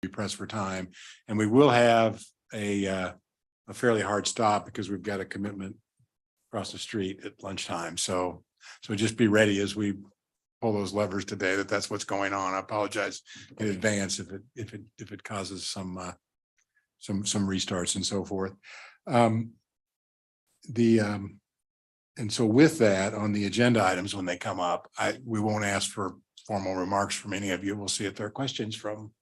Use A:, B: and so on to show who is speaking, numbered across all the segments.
A: be pressed for time, and we will have a fairly hard stop because we've got a commitment across the street at lunchtime. So just be ready as we pull those levers today, that's what's going on. I apologize in advance if it causes some restarts and so forth. And so with that, on the agenda items, when they come up, we won't ask for formal remarks from any of you. We'll see if there are questions from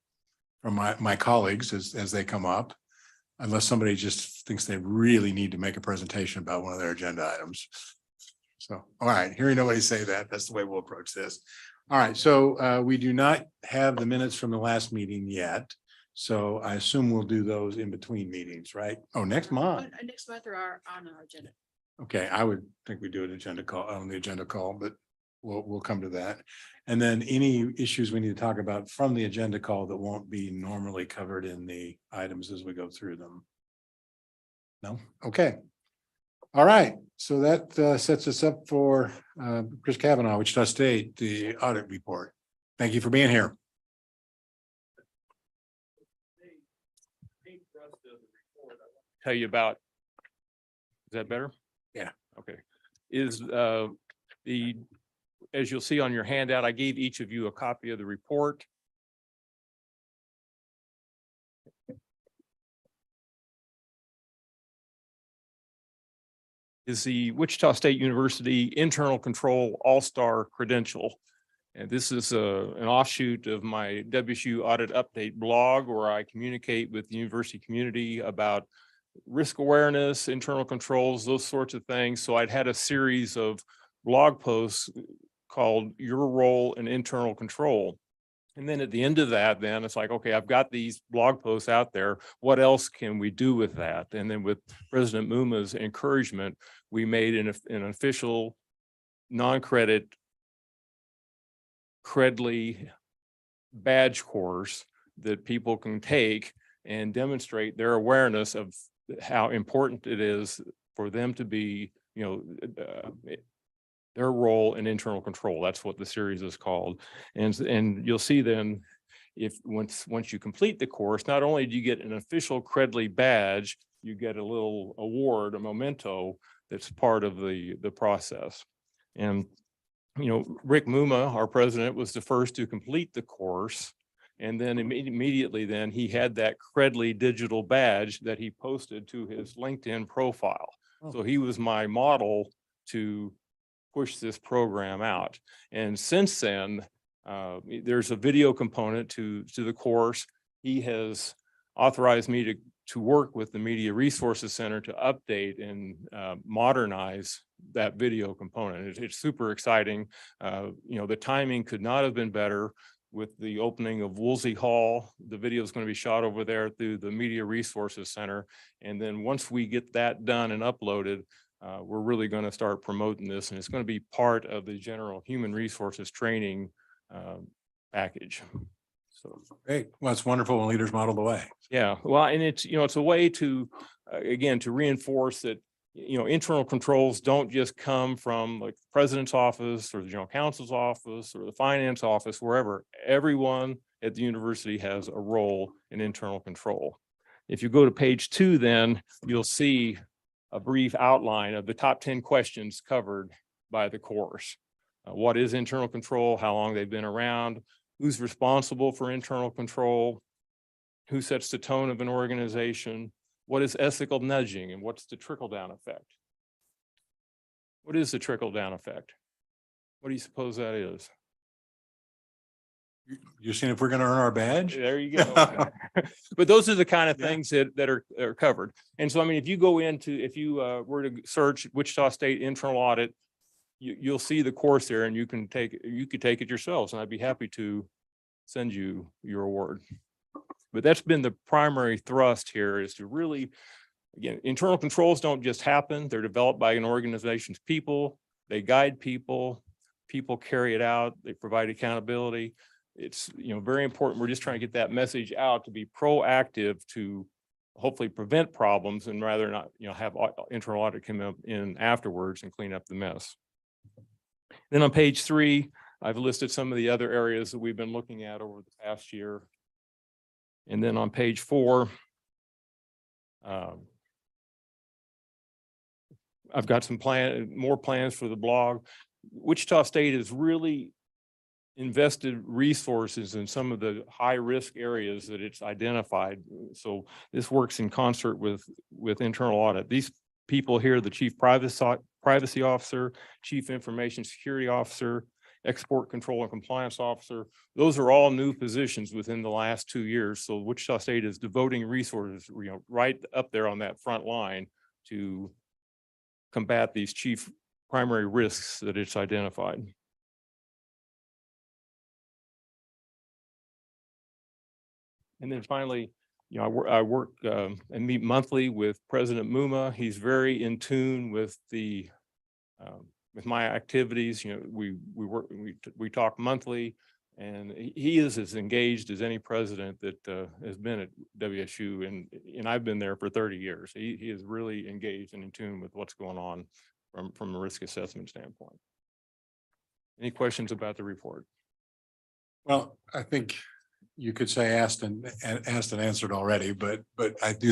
A: my colleagues as they come up, unless somebody just thinks they really need to make a presentation about one of their agenda items. So, all right, hearing nobody say that, that's the way we'll approach this. All right, so we do not have the minutes from the last meeting yet. So I assume we'll do those in between meetings, right? Oh, next month.
B: Next month are on our agenda.
A: Okay, I would think we do an agenda call on the agenda call, but we'll come to that. And then any issues we need to talk about from the agenda call that won't be normally covered in the items as we go through them. No? Okay. All right. So that sets us up for Chris Kavanaugh, Wichita State, the audit report. Thank you for being here.
C: Tell you about. Is that better?
A: Yeah.
C: Okay. Is as you'll see on your handout, I gave each of you a copy of the report. Is the Wichita State University Internal Control All-Star Credential. And this is an offshoot of my WSU Audit Update blog, where I communicate with the university community about risk awareness, internal controls, those sorts of things. So I'd had a series of blog posts called Your Role in Internal Control. And then at the end of that, then it's like, okay, I've got these blog posts out there. What else can we do with that? And then with President Muma's encouragement, we made an official non-credit Credly badge course that people can take and demonstrate their awareness of how important it is for them to be, their role in internal control. That's what the series is called. And you'll see then, if once you complete the course, not only do you get an official Credly badge, you get a little award, a memento that's part of the process. And Rick Muma, our president, was the first to complete the course. And then immediately then he had that Credly digital badge that he posted to his LinkedIn profile. Oh. So he was my model to push this program out. And since then, there's a video component to the course. He has authorized me to work with the Media Resources Center to update and modernize that video component. It's super exciting. The timing could not have been better with the opening of Woolsey Hall. The video is going to be shot over there through the Media Resources Center. And then once we get that done and uploaded, we're really going to start promoting this, and it's going to be part of the general human resources training package. So
A: great. Well, it's wonderful when leaders model the way.
C: Yeah. Well, and it's, it's a way to, again, to reinforce that, internal controls don't just come from like the president's office or the general counsel's office or the finance office, wherever. Everyone at the university has a role in internal control. If you go to page 2, then you'll see a brief outline of the top 10 questions covered by the course. What is internal control? How long they've been around? Who's responsible for internal control? Who sets the tone of an organization? What is ethical nudging, and what's the trickle-down effect? What is the trickle-down effect? What do you suppose that is?
A: You're saying if we're going to earn our badge?
C: There you go. But those are the kind of things that are covered. And so, I mean, if you were to search Wichita State Internal Audit, you'll see the course there, and you could take it yourselves, and I'd be happy to send you your award. But that's been the primary thrust here, is to really, again, internal controls don't just happen. They're developed by an organization's people. They guide people. People carry it out. They provide accountability. It's, very important. We're just trying to get that message out to be proactive to hopefully prevent problems, and rather not, have internal audit come in afterwards and clean up the mess. Then on page 3, I've listed some of the other areas that we've been looking at over the past year. And then on page 4, I've got some more plans for the blog. Wichita State has really invested resources in some of the high risk areas that it's identified. So this works in concert with internal audit. These people here, the chief privacy officer, chief information security officer, export control and compliance officer, those are all new positions within the last 2 years. So Wichita State is devoting resources, right up there on that front line to combat these chief primary risks that it's identified. And then finally, I work and meet monthly with President Muma. He's very in tune with my activities. We talk monthly, and he is as engaged as any president that has been at WSU, and I've been there for 30 years. He is really engaged and in tune with what's going on from a risk assessment standpoint. Any questions about the report?
A: Well, I think you could say asked and answered already, but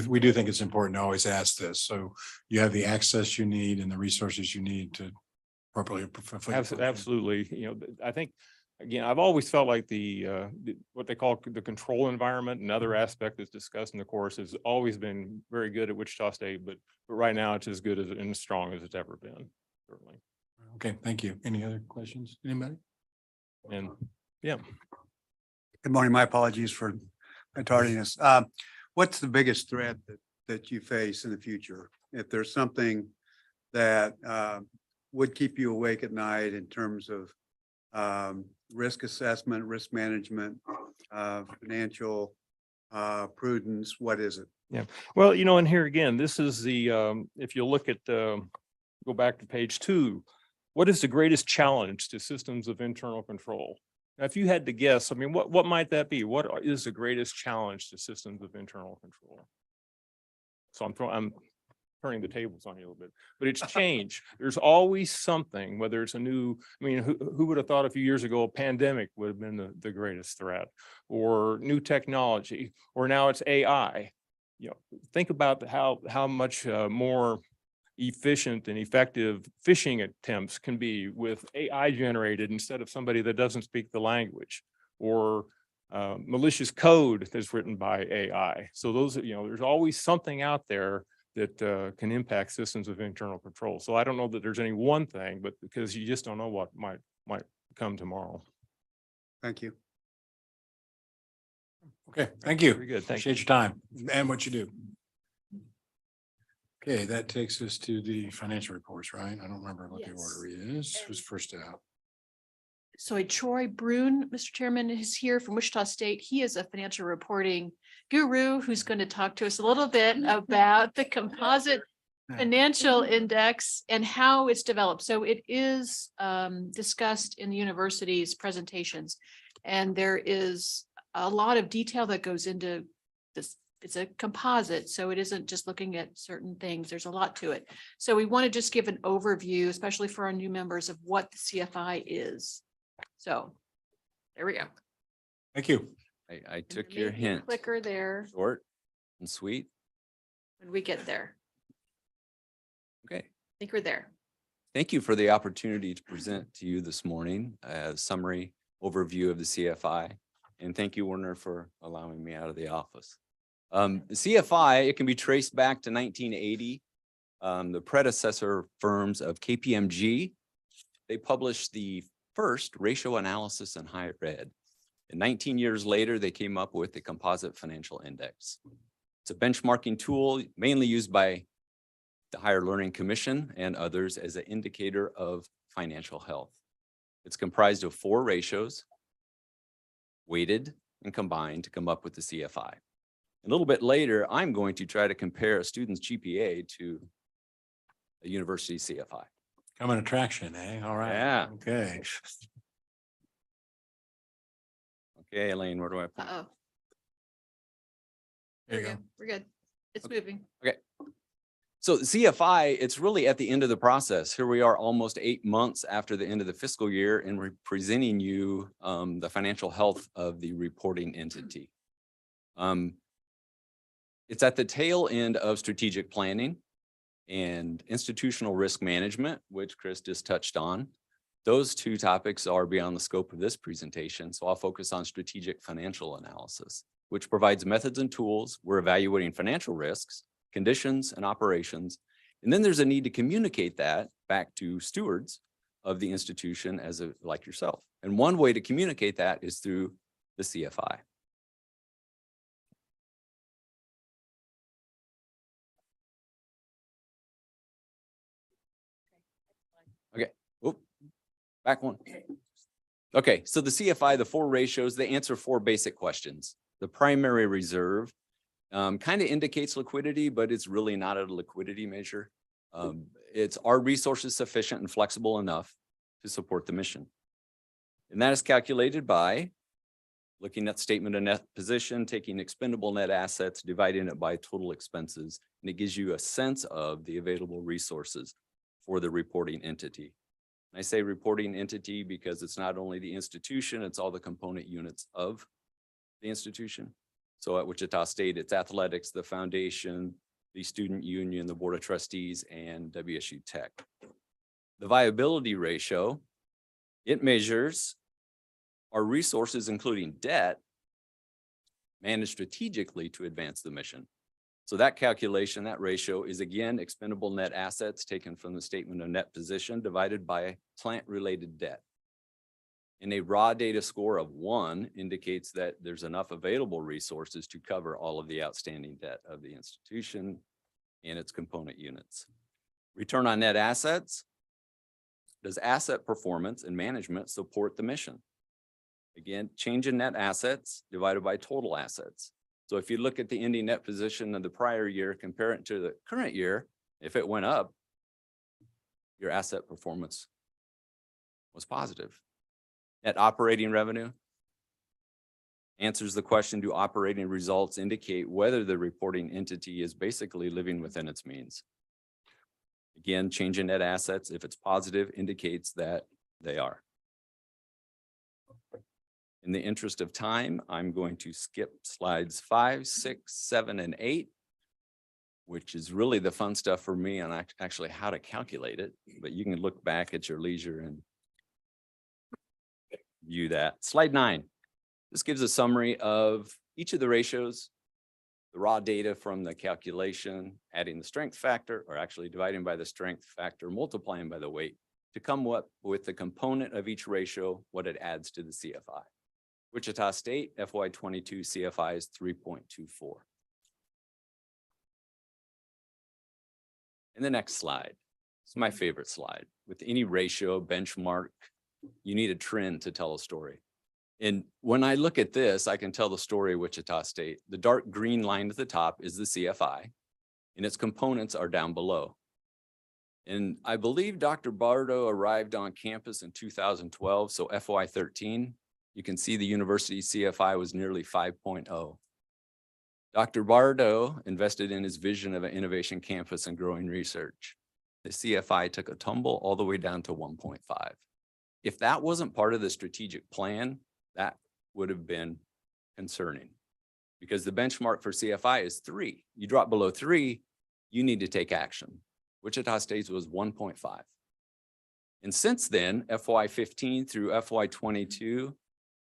A: we do think it's important to always ask this. So you have the access you need and the resources you need to properly.
C: Absolutely. I think, again, I've always felt like what they call the control environment, another aspect that's discussed in the course, has always been very good at Wichita State, but right now it's as good as and as strong as it's ever been, certainly.
A: Okay, thank you. Any other questions? Anybody?
C: And yeah.
D: Good morning. My apologies for my tardiness. What's the biggest threat that you face in the future? If there's something that would keep you awake at night in terms of risk assessment, risk management, financial prudence, what is it?
C: Yeah, well, and here again, this is the, if you look at, go back to page 2, what is the greatest challenge to systems of internal control? Now, if you had to guess, I mean, what might that be? What is the greatest challenge to systems of internal control? So I'm turning the tables on you a little bit, but it's change. There's always something, whether it's a new, I mean, who would have thought a few years ago a pandemic would have been the greatest threat, or new technology, or now it's AI. Think about how much more efficient and effective phishing attempts can be with AI generated instead of somebody that doesn't speak the language, or malicious code that's written by AI. So those, there's always something out there that can impact systems of internal control. So I don't know that there's any one thing, but because you just don't know what might come tomorrow.
D: Thank you.
A: Okay, thank you.
C: Very good. Thank
A: Appreciate your time and what you do. Okay, that takes us to the financial reports, right? I don't remember what the
B: Yes.
A: order is. Who's first out?
B: So Troy Brune, Mr. Chairman, is here from Wichita State. He is a financial reporting guru who's going to talk to us a little bit about the composite financial index and how it's developed. So it is discussed in the university's presentations, and there is a lot of detail that goes into this. It's a composite, so it isn't just looking at certain things. There's a lot to it. So we want to just give an overview, especially for our new members, of what the CFI is. So there we go.
A: Thank you.
E: I
B: And
E: took
B: there
E: your
B: may be a
E: hint.
B: Clicker there
E: Short and sweet.
B: when we get there.
E: Okay.
B: I think we're there.
E: Thank you for the opportunity to present to you this morning a summary overview of the CFI. And thank you, Werner, for allowing me out of the office. The CFI, it can be traced back to 1980. The predecessor firms of KPMG, they published the first ratio analysis in higher ed. And 19 years later, they came up with the Composite Financial Index. It's a benchmarking tool mainly used by the Higher Learning Commission and others as an indicator of financial health. It's comprised of 4 ratios, weighted and combined to come up with the CFI. A little bit later, I'm going to try to compare a student's GPA to a university CFI.
A: Coming attraction, eh? All right.
E: Yeah.
A: Okay.
E: Okay, Elaine, where do I put?
B: Uh-oh.
A: There you
B: We're
A: go.
B: good. We're good. It's
E: Okay.
B: moving.
E: So the CFI, it's really at the end of the process. Here we are almost 8 months after the end of the fiscal year, and we're presenting you the financial health of the reporting entity. It's at the tail end of strategic planning and institutional risk management, which Chris just touched on. Those two topics are beyond the scope of this presentation, so I'll focus on strategic financial analysis, which provides methods and tools. We're evaluating financial risks, conditions, and operations. And then there's a need to communicate that back to stewards of the institution like yourself. And one way to communicate that is through the CFI. Okay, oh, back one. Okay, so the CFI, the four ratios, they answer four basic questions. The primary reserve kind of indicates liquidity, but it's really not a liquidity measure. It's are resources sufficient and flexible enough to support the mission? And that is calculated by looking at statement of net position, taking expendable net assets, dividing it by total expenses, and it gives you a sense of the available resources for the reporting entity. And I say reporting entity because it's not only the institution, it's all the component units of the institution. So at Wichita State, it's athletics, the foundation, the student union, the board of trustees, and WSU Tech. The viability ratio, it measures our resources, including debt, managed strategically to advance the mission. So that calculation, that ratio is again expendable net assets taken from the statement of net position divided by plant-related debt. And a raw data score of 1 indicates that there's enough available resources to cover all of the outstanding debt of the institution and its component units. Return on net assets. Does asset performance and management support the mission? Again, change in net assets divided by total assets. So if you look at the ending net position of the prior year, compare it to the current year, if it went up, your asset performance was positive. Net operating revenue answers the question, do operating results indicate whether the reporting entity is basically living within its means? Again, change in net assets, if it's positive, indicates that they are. In the interest of time, I'm going to skip slides 5, 6, 7, and 8, which is really the fun stuff for me on actually how to calculate it, but you can look back at your leisure and view that. Slide 9. This gives a summary of each of the ratios, the raw data from the calculation, adding the strength factor, or actually dividing by the strength factor, multiplying by the weight to come up with the component of each ratio, what it adds to the CFI. Wichita State FY22 CFI is 3.24. And the next slide, it's my favorite slide. With any ratio benchmark, you need a trend to tell a story. And when I look at this, I can tell the story of Wichita State. The dark green line at the top is the CFI, and its components are down below. And I believe Dr. Bardo arrived on campus in 2012, so FY13. You can see the university CFI was nearly 5.0. Dr. Bardo invested in his vision of an innovation campus and growing research. The CFI took a tumble all the way down to 1.5. If that wasn't part of the strategic plan, that would have been concerning because the benchmark for CFI is 3. You drop below 3, you need to take action. Wichita State's was 1.5. And since then, FY15 through FY22,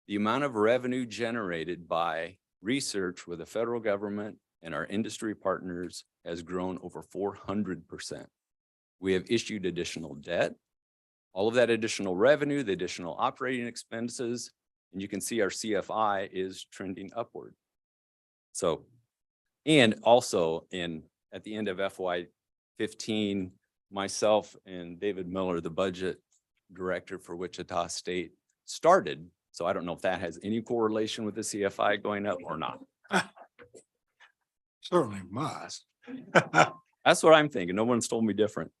E: the amount of revenue generated by research with the federal government and our industry partners has grown over 400%. We have issued additional debt, all of that additional revenue, the additional operating expenses, and you can see our CFI is trending upward. So, and also at the end of FY15, myself and David Miller, the budget director for Wichita State, started. So I don't know if that has any correlation with the CFI going up or not.
A: Certainly must.
E: That's what I'm thinking. No one's told me different.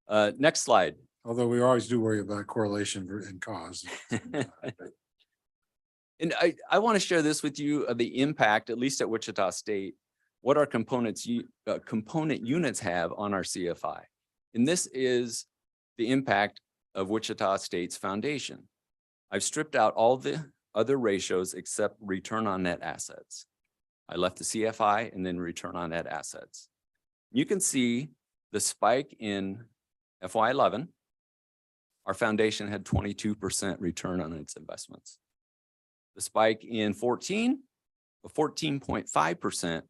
E: Next slide.
A: Although we always do worry about correlation and cause.
E: And I want to share this with you of the impact, at least at Wichita State, what our component units have on our CFI. And this is the impact of Wichita State's foundation. I've stripped out all the other ratios except return on net assets. I left the CFI and then return on net assets. You can see the spike in FY11. Our foundation had 22% return on its investments. The spike in 14, a 14.5%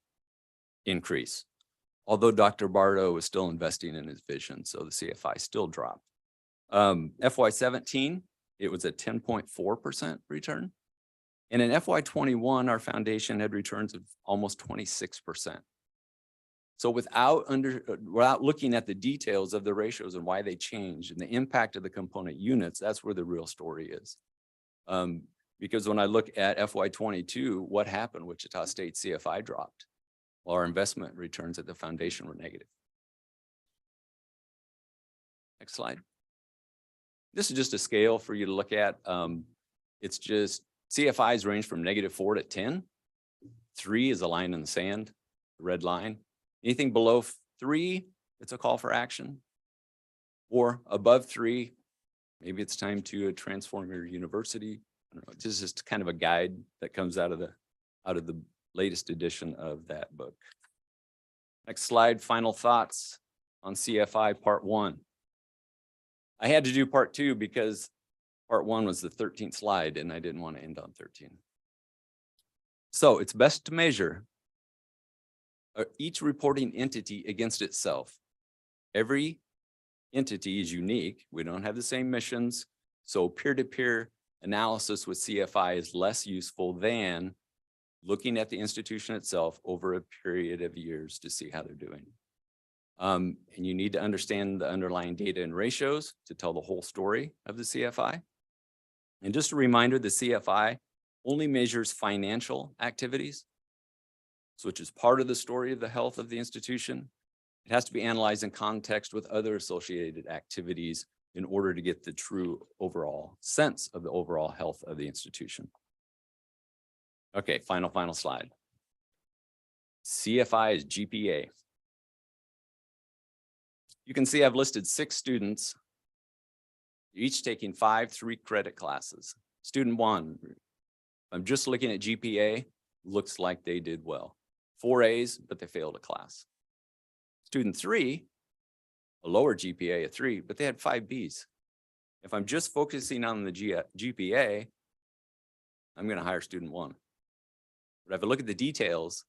E: increase. Although Dr. Bardo was still investing in his vision, so the CFI still dropped. FY17, it was a 10.4% return. And in FY21, our foundation had returns of almost 26%. So without looking at the details of the ratios and why they changed and the impact of the component units, that's where the real story is. Because when I look at FY22, what happened? Wichita State CFI dropped, while our investment returns at the foundation were negative. Next slide. This is just a scale for you to look at. It's just CFIs range from -4 to 10. 3 is a line in the sand, the red line. Anything below 3, it's a call for action. Or above 3, maybe it's time to transform your university. I don't know. This is just kind of a guide that comes out of the latest edition of that book. Next slide, final thoughts on CFI part 1. I had to do part 2 because part 1 was the 13th slide and I didn't want to end on 13. So it's best to measure each reporting entity against itself. Every entity is unique. We don't have the same missions. So peer-to-peer analysis with CFI is less useful than looking at the institution itself over a period of years to see how they're doing. And you need to understand the underlying data and ratios to tell the whole story of the CFI. And just a reminder, the CFI only measures financial activities, so which is part of the story of the health of the institution. It has to be analyzed in context with other associated activities in order to get the true overall sense of the overall health of the institution. Okay, final slide. CFI is GPA. You can see I've listed 6 students, each taking 5 3-credit classes. Student 1, I'm just looking at GPA, looks like they did well. 4 A's, but they failed a class. Student 3, a lower GPA of 3, but they had 5 B's. If I'm just focusing on the GPA, I'm going to hire student 1. But if I look at the details,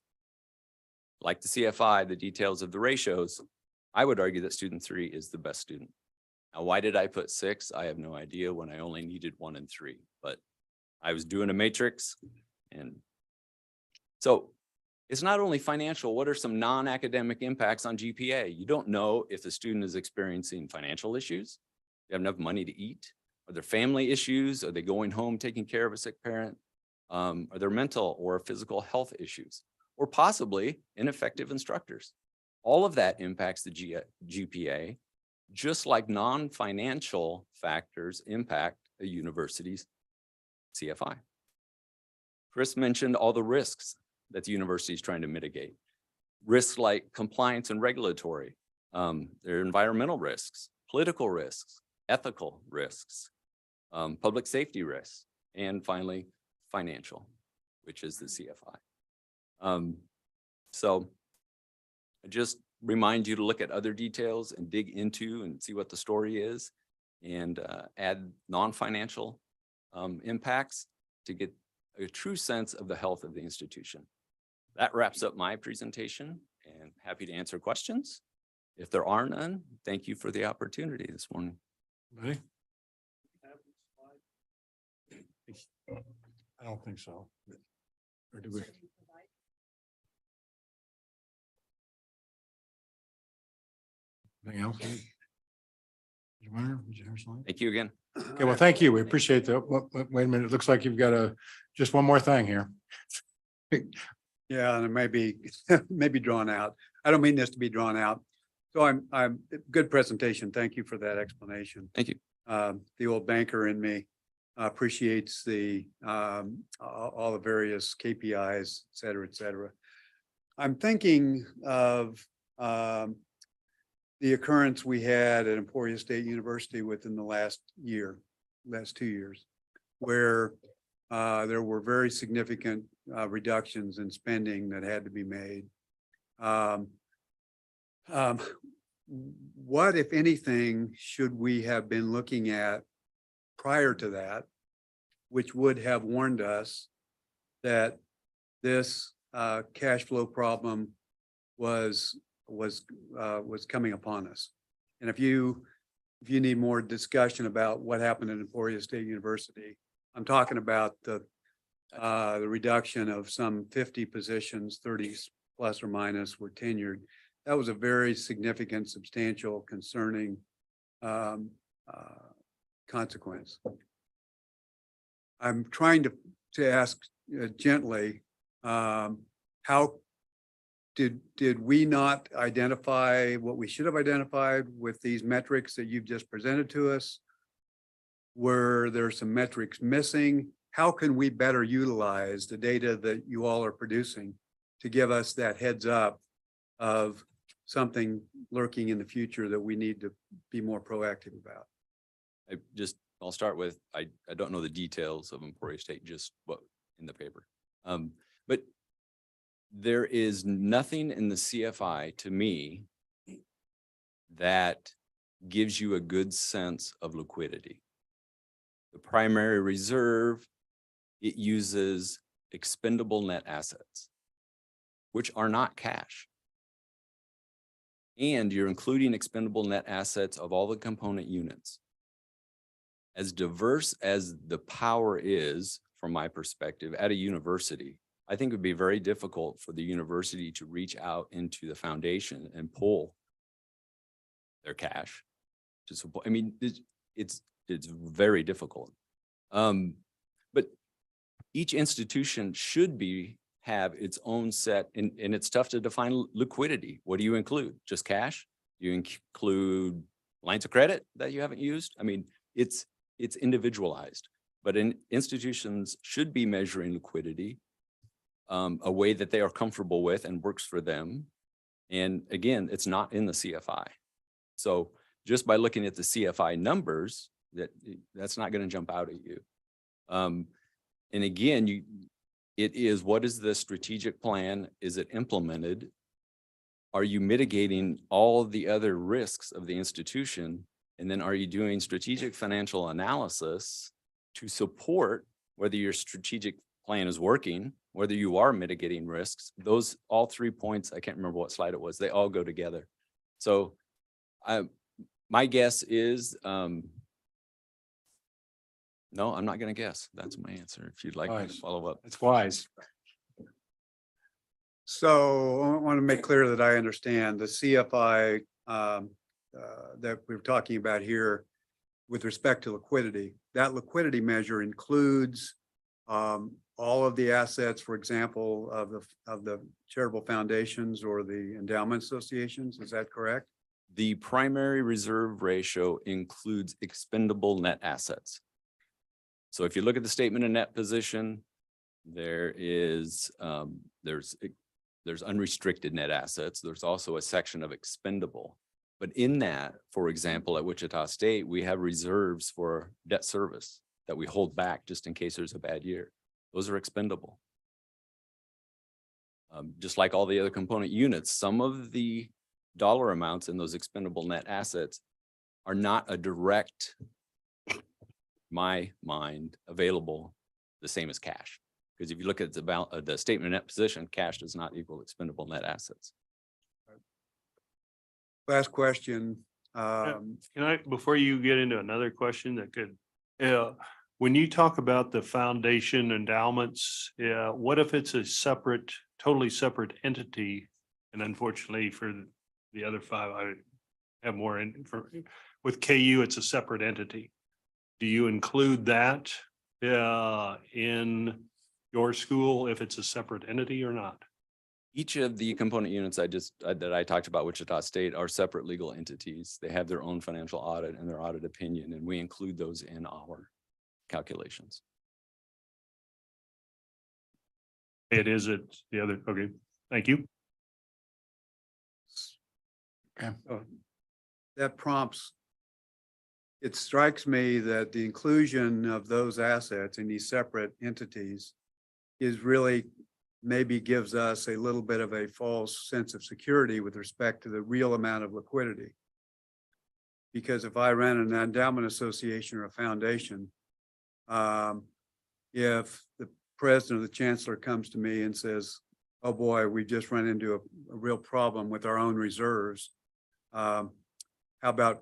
E: like the CFI, the details of the ratios, I would argue that student 3 is the best student. Now, why did I put 6? I have no idea when I only needed 1 and 3, but I was doing a matrix. And so it's not only financial. What are some non-academic impacts on GPA? You don't know if the student is experiencing financial issues. They have enough money to eat. Are there family issues? Are they going home taking care of a sick parent? Are there mental or physical health issues? Or possibly ineffective instructors? All of that impacts the GPA, just like non-financial factors impact a university's CFI. Chris mentioned all the risks that the university is trying to mitigate. Risks like compliance and regulatory, there are environmental risks, political risks, ethical risks, public safety risks, and finally, financial, which is the CFI. So I just remind you to look at other details and dig into and see what the story is and add non-financial impacts to get a true sense of the health of the institution. That wraps up my presentation and happy to answer questions. If there are none, thank you for the opportunity this morning.
A: Ready? I don't think so. Or do we? Anything else? Would you have a slide?
E: Thank you again.
A: Okay, well, thank you. We appreciate that. Wait a minute. It looks like you've got just one more thing here.
D: Yeah, and it may be, maybe drawn out. I don't mean this to be drawn out. So good presentation. Thank you for that explanation.
E: Thank you.
D: The old banker in me appreciates all the various KPIs, et cetera, et cetera. I'm thinking of the occurrence we had at Emporia State University within the last 2 years, where there were very significant reductions in spending that had to be made. What, if anything, should we have been looking at prior to that, which would have warned us that this cash flow problem was coming upon us? And if you need more discussion about what happened in Emporia State University, I'm talking about the reduction of some 50 positions, 30 plus or minus were tenured. That was a very significant, substantial, concerning consequence. I'm trying to ask gently, how did we not identify what we should have identified with these metrics that you've just presented to us? Were there some metrics missing? How can we better utilize the data that you all are producing to give us that heads up of something lurking in the future that we need to be more proactive about?
E: I'll start with, I don't know the details of Emporia State, just what in the paper. But there is nothing in the CFI to me that gives you a good sense of liquidity. The primary reserve, it uses expendable net assets, which are not cash. And you're including expendable net assets of all the component units. As diverse as the power is, from my perspective, at a university, I think it would be very difficult for the university to reach out into the foundation and pull their cash to support. I mean, it's very difficult. But each institution should have its own set, and it's tough to define liquidity. What do you include? Just cash? You include lines of credit that you haven't used? I mean, it's individualized, but institutions should be measuring liquidity a way that they are comfortable with and works for them. And again, it's not in the CFI. So just by looking at the CFI numbers, that's not going to jump out at you. And again, it is, what is the strategic plan? Is it implemented? Are you mitigating all the other risks of the institution? And then are you doing strategic financial analysis to support whether your strategic plan is working, whether you are mitigating risks? Those, all 3 points, I can't remember what slide it was, they all go together. So my guess is, no, I'm not going to guess. That's my answer. If you'd like me to follow up.
A: It's wise.
D: So I want to make clear that I understand the CFI that we're talking about here with respect to liquidity. That liquidity measure includes all of the assets, for example, of the charitable foundations or the endowment associations. Is that correct?
E: The primary reserve ratio includes expendable net assets. So if you look at the statement of net position, there is there's unrestricted net assets. There's also a section of expendable. But in that, for example, at Wichita State, we have reserves for debt service that we hold back just in case there's a bad year. Those are expendable. Just like all the other component units, some of the dollar amounts in those expendable net assets are not a direct, my mind, available the same as cash. Because if you look at the statement of net position, cash does not equal expendable net assets.
D: Last question.
F: Can I, before you get into another question that could, when you talk about the foundation endowments, what if it's a separate, totally separate entity? And unfortunately for the other 5, I have more with KU, it's a separate entity. Do you include that in your school if it's a separate entity or not?
E: Each of the component units that I talked about, Wichita State, are separate legal entities. They have their own financial audit and their audit opinion, and we include those in our calculations.
F: It is at the other, okay, thank you.
D: That prompts, it strikes me that the inclusion of those assets in these separate entities is really maybe gives us a little bit of a false sense of security with respect to the real amount of liquidity. Because if I ran an endowment association or a foundation, if the president or the chancellor comes to me and says, oh boy, we just run into a real problem with our own reserves. How about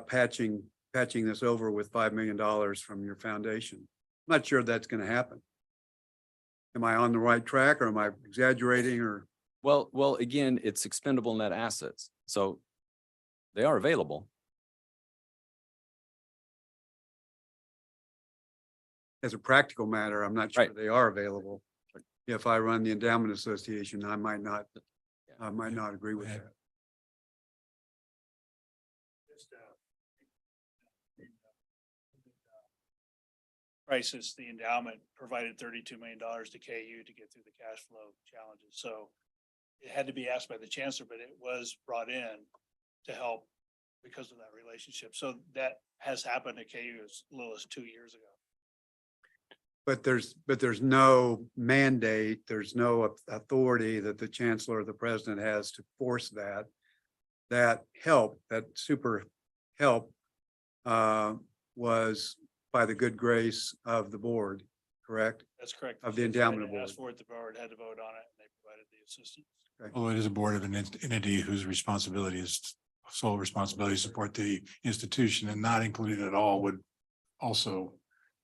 D: patching this over with $5 million from your foundation? I'm not sure that's going to happen. Am I on the right track, or am I exaggerating, or?
E: Well, again, it's expendable net assets, so they are available.
D: As a practical matter, I'm not sure
E: Right.
D: they are available. If I run the endowment association, I might not agree with that.
G: Crisis, the endowment provided $32 million to KU to get through the cash flow challenges. So it had to be asked by the chancellor, but it was brought in to help because of that relationship. So that has happened at KU as little as 2 years ago.
D: But there's no mandate, there's no authority that the chancellor or the president has to force that. That help, that super help was by the good grace of the board, correct?
G: That's correct.
D: Of the
G: They tried
D: endowment
G: to
D: board.
G: ask for it, the board had to vote on it, and they provided the assistance.
A: Although it is a board of an entity whose responsibility is sole responsibility to support the institution, and not included at all would also,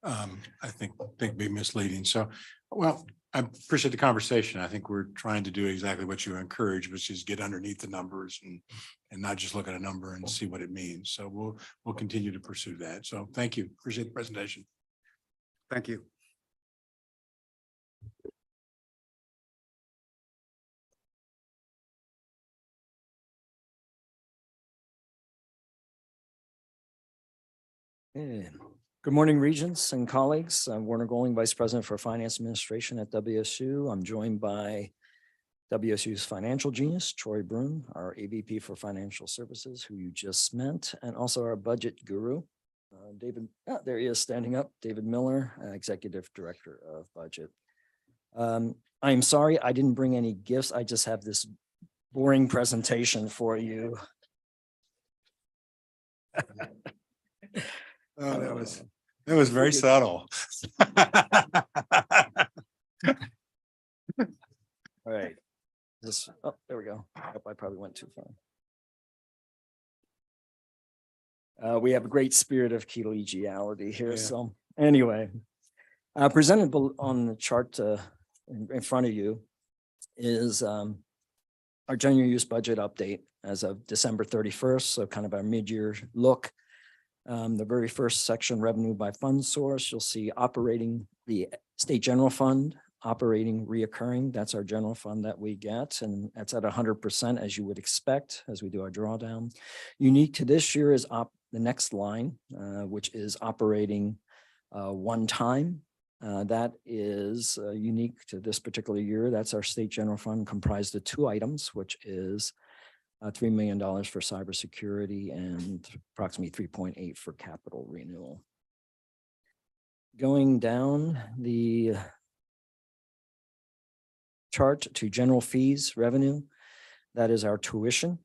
A: I think be misleading. So, well, I appreciate the conversation. I think we're trying to do exactly what you encourage, which is get underneath the numbers and not just look at a number and see what it means. So we'll continue to pursue that. So thank you. Appreciate the presentation.
D: Thank you.
H: Yeah. Good morning, Regents and colleagues. I'm Warner Golding, Vice President for Finance Administration at WSU. I'm joined by WSU's financial genius, Troy Brune, our AVP for Financial Services, who you just met, and also our budget guru, David, there he is standing up, David Miller, Executive Director of Budget. I'm sorry, I didn't bring any gifts. I just have this boring presentation for you.
A: Oh, that was very subtle.
H: All right. This, oh, there we go. I probably went too far. We have a great spirit of collegiality here.
A: Yeah.
H: So anyway, presented on the chart in front of you is our general use budget update as of December 31st. So kind of our mid-year look. The very first section, revenue by fund source, you'll see operating the state general fund, operating reoccurring. That's our general fund that we get, and that's at 100% as you would expect as we do our drawdown. Unique to this year is the next line, which is operating one time. That is unique to this particular year. That's our state general fund comprised of two items, which is $3 million for cybersecurity and approximately 3.8 for capital renewal. Going down the chart to general fees revenue, that is our tuition,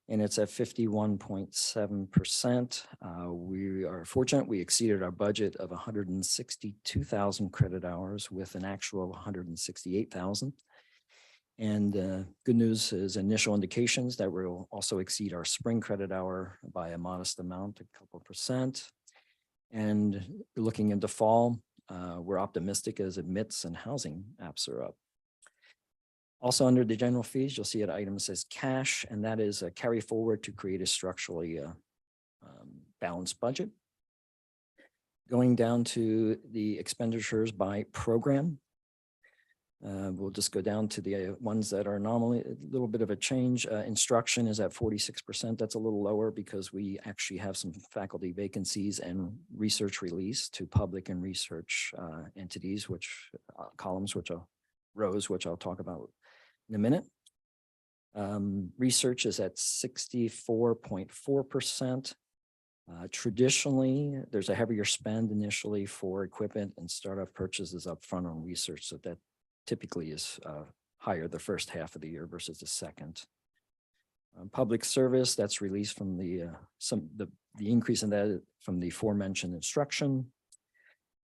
H: and it's at 51.7%. We are fortunate we exceeded our budget of 162,000 credit hours with an actual 168,000. And good news is initial indications that we'll also exceed our spring credit hour by a modest amount, a couple %. And looking into fall, we're optimistic as admits and housing apps are up. Also under the general fees, you'll see an item that says cash, and that is a carry forward to create a structurally balanced budget. Going down to the expenditures by program. We'll just go down to the ones that are anomaly, a little bit of a change. Instruction is at 46%. That's a little lower because we actually have some faculty vacancies and research release to public and research entities, which columns, rows, which I'll talk about in a minute. Research is at 64.4%. Traditionally, there's a heavier spend initially for equipment and startup purchases upfront on research. So that typically is higher the first half of the year versus the second. Public service, that's released from the increase in that from the aforementioned instruction.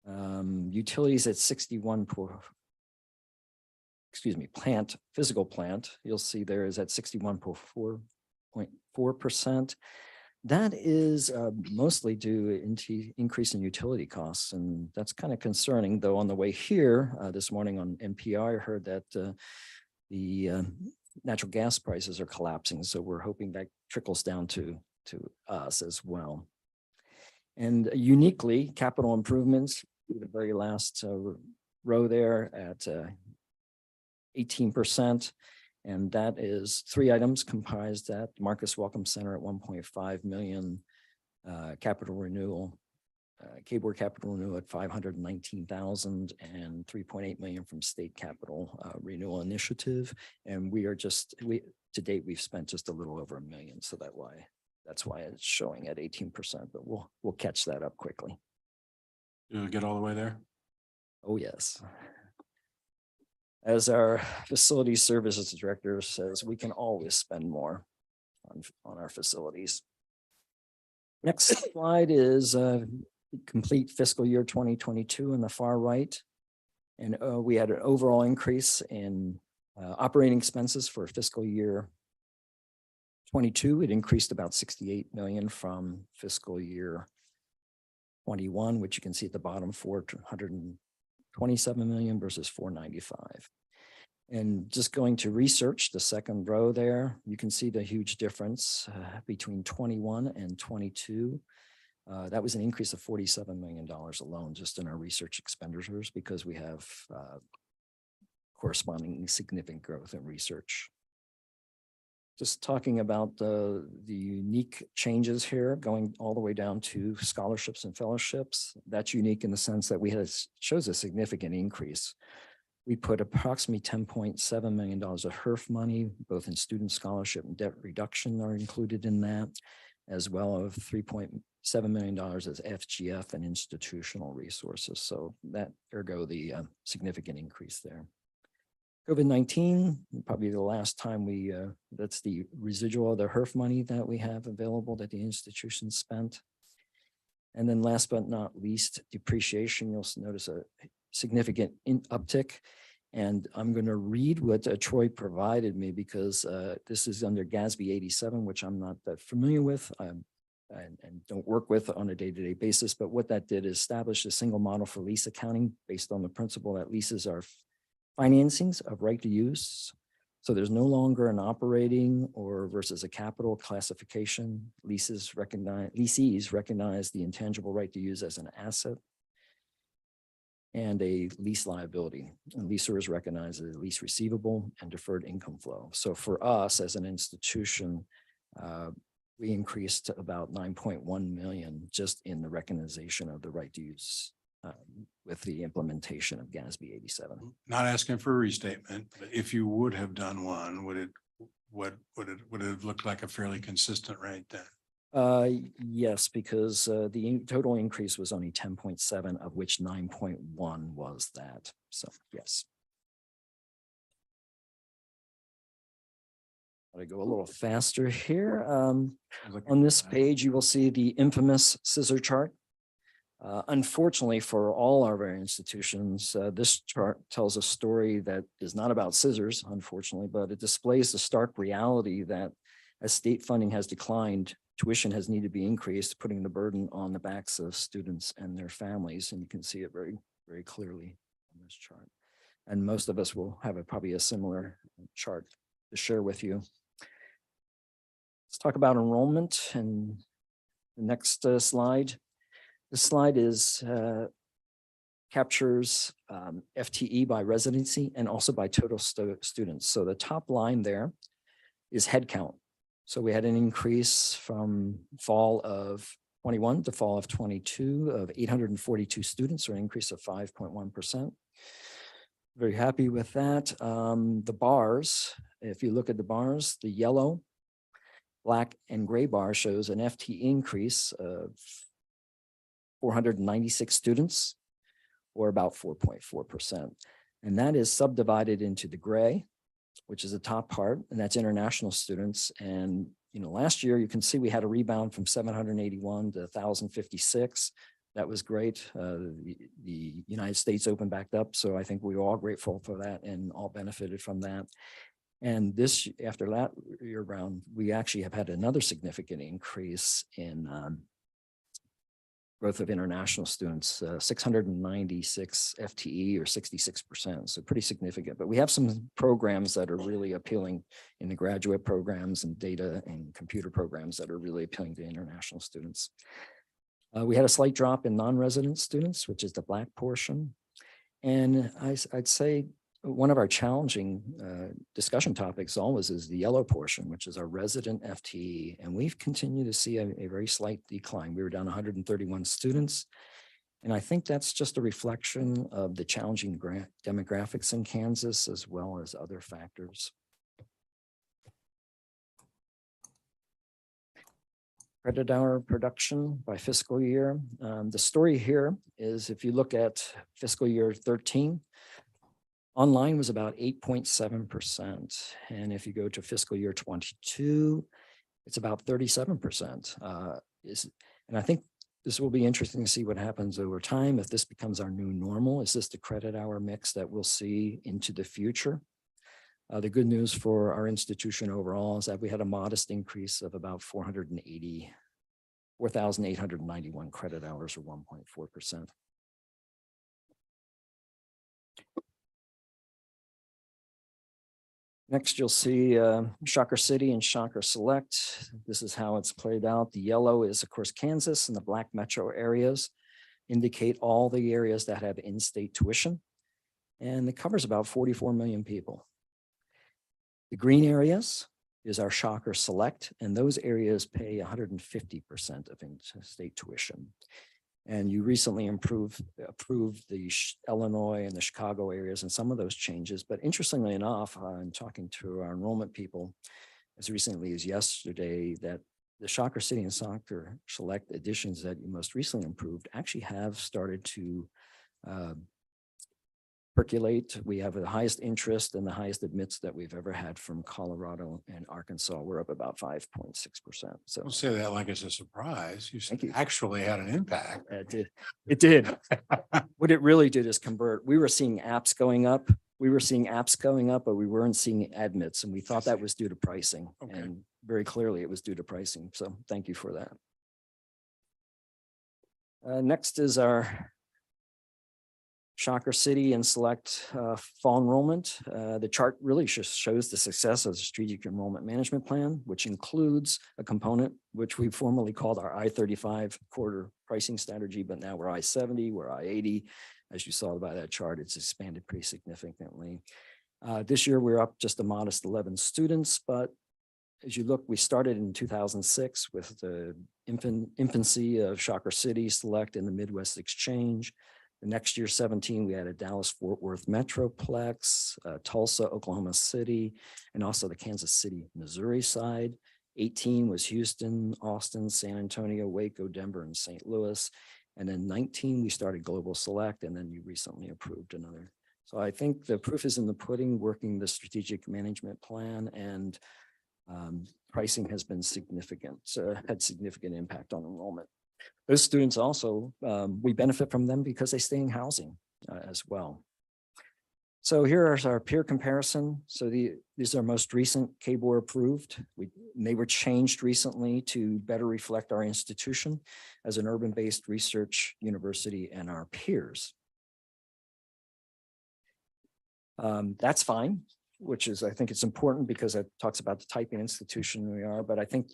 H: Utilities at 61. Physical plant, you'll see there is at 61.4%. That is mostly due to increase in utility costs, and that's kind of concerning. Though on the way here this morning on NPR, I heard that the natural gas prices are collapsing, so we're hoping that trickles down to us as well. And uniquely, capital improvements, the very last row there at 18%. And that is 3 items comprised that Marcus Welcome Center at 1.5 million, capital renewal, K-Board capital renewal at 519,000 and 3.8 million from state capital renewal initiative. And to date, we've spent just a little over $1 million. So that's why it's showing at 18%, but we'll catch that up quickly.
A: You'll get all the way there?
H: Oh, yes. As our facility services director says, we can always spend more on our facilities. Next slide is complete fiscal year 2022 in the far right. And we had an overall increase in operating expenses for fiscal year 22. It increased about 68 million from fiscal year 21, which you can see at the bottom, 427 million versus 495. And just going to research, the second row there, you can see the huge difference between 21 and 22. That was an increase of $47 million alone just in our research expenditures because we have corresponding significant growth in research. Just talking about the unique changes here, going all the way down to scholarships and fellowships. That's unique in the sense that shows a significant increase. We put approximately $10.7 million of HERF money, both in student scholarship and debt reduction are included in that, as well as $3.7 million as FGF and institutional resources. So that ergo the significant increase there. COVID-19, probably the last time that's the residual of the HERF money that we have available that the institution spent. And then last but not least, depreciation, you'll notice a significant uptick. And I'm going to read what Troy provided me because this is under GASB 87, which I'm not that familiar with and don't work with on a day-to-day basis. But what that did is establish a single model for lease accounting based on the principle that leases are financings of right to use. So there's no longer an operating or versus a capital classification. Lessees recognize the intangible right to use as an asset and a lease liability. And leasers recognize a lease receivable and deferred income flow. So for us as an institution, we increased to about 9.1 million just in the recognition of the right to use with the implementation of GASB 87.
A: Not asking for a restatement, but if you would have done one, would it have looked like a fairly consistent rate then?
H: Yes, because the total increase was only 10.7, of which 9.1 was that. So yes. I go a little faster here. On this page, you will see the infamous scissor chart. Unfortunately for all of our institutions, this chart tells a story that is not about scissors, unfortunately, but it displays the stark reality that as state funding has declined, tuition has needed to be increased, putting the burden on the backs of students and their families. And you can see it very, very clearly on this chart. And most of us will have probably a similar chart to share with you. Let's talk about enrollment and the next slide. This slide captures FTE by residency and also by total students. So the top line there is headcount. So we had an increase from fall of 21 to fall of 22 of 842 students, or an increase of 5.1%. Very happy with that. The bars, if you look at the bars, the yellow Black and gray bar shows an FTE increase of 496 students, or about 4.4%. And that is subdivided into the gray, which is the top part, and that's international students. And, last year you can see we had a rebound from 781 to 1,056. That was great. The United States opened back up. So I think we were all grateful for that and all benefited from that. And after that year round, we actually have had another significant increase in growth of international students, 696 FTE or 66%. So pretty significant, but we have some programs that are really appealing in the graduate programs and data and computer programs that are really appealing to international students. We had a slight drop in non-resident students, which is the black portion. And I'd say one of our challenging discussion topics always is the yellow portion, which is our resident FTE. And we've continued to see a very slight decline. We were down 131 students. And I think that's just a reflection of the challenging demographics in Kansas, as well as other factors. Credit hour production by fiscal year. The story here is if you look at fiscal year 13, online was about 8.7%. And if you go to fiscal year 22, it's about 37%. And I think this will be interesting to see what happens over time. If this becomes our new normal, is this the credit hour mix that we'll see into the future? The good news for our institution overall is that we had a modest increase of about 4,891 credit hours, or 1.4%. Next, you'll see Shocker City and Shocker Select. This is how it's played out. The yellow is, of course, Kansas, and the black metro areas indicate all the areas that have in-state tuition. And it covers about 44 million people. The green areas is our Shocker Select, and those areas pay 150% of in-state tuition. And you recently approved the Illinois and the Chicago areas and some of those changes. But interestingly enough, I'm talking to our enrollment people as recently as yesterday that the Shocker City and Shocker Select editions that you most recently improved actually have started to percolate. We have the highest interest and the highest admits that we've ever had from Colorado and Arkansas. We're up about 5.6%. So
A: Don't say that like it's a surprise. You
H: Thank you.
A: actually had an impact.
H: it did. It did. What it really did is convert. We were seeing apps going up. But we weren't seeing admits. And we thought that was due to pricing.
A: Okay.
H: And very clearly it was due to pricing. So thank you for that. Next is our Shocker City and Select fall enrollment. The chart really just shows the success of the strategic enrollment management plan, which includes a component which we formerly called our I-35 quarter pricing strategy, but now we're I-70, we're I-80. As you saw by that chart, it's expanded pretty significantly. This year, we're up just a modest 11 students, but as you look, we started in 2006 with the infancy of Shocker City, Select, and the Midwest Exchange. The next year, 17, we added Dallas-Fort Worth Metroplex, Tulsa, Oklahoma City, and also the Kansas City, Missouri side. 18 was Houston, Austin, San Antonio, Waco, Denver, and St. Louis. And then 19, we started Global Select, and then you recently approved another. So I think the proof is in the pudding, working the strategic management plan, and pricing has been significant, had significant impact on enrollment. Those students also, we benefit from them because they stay in housing as well. So here is our peer comparison. So these are most recent KBOR approved. They were changed recently to better reflect our institution as an urban-based research university and our peers. That's fine, which is, I think it's important because it talks about the type of institution we are, but I think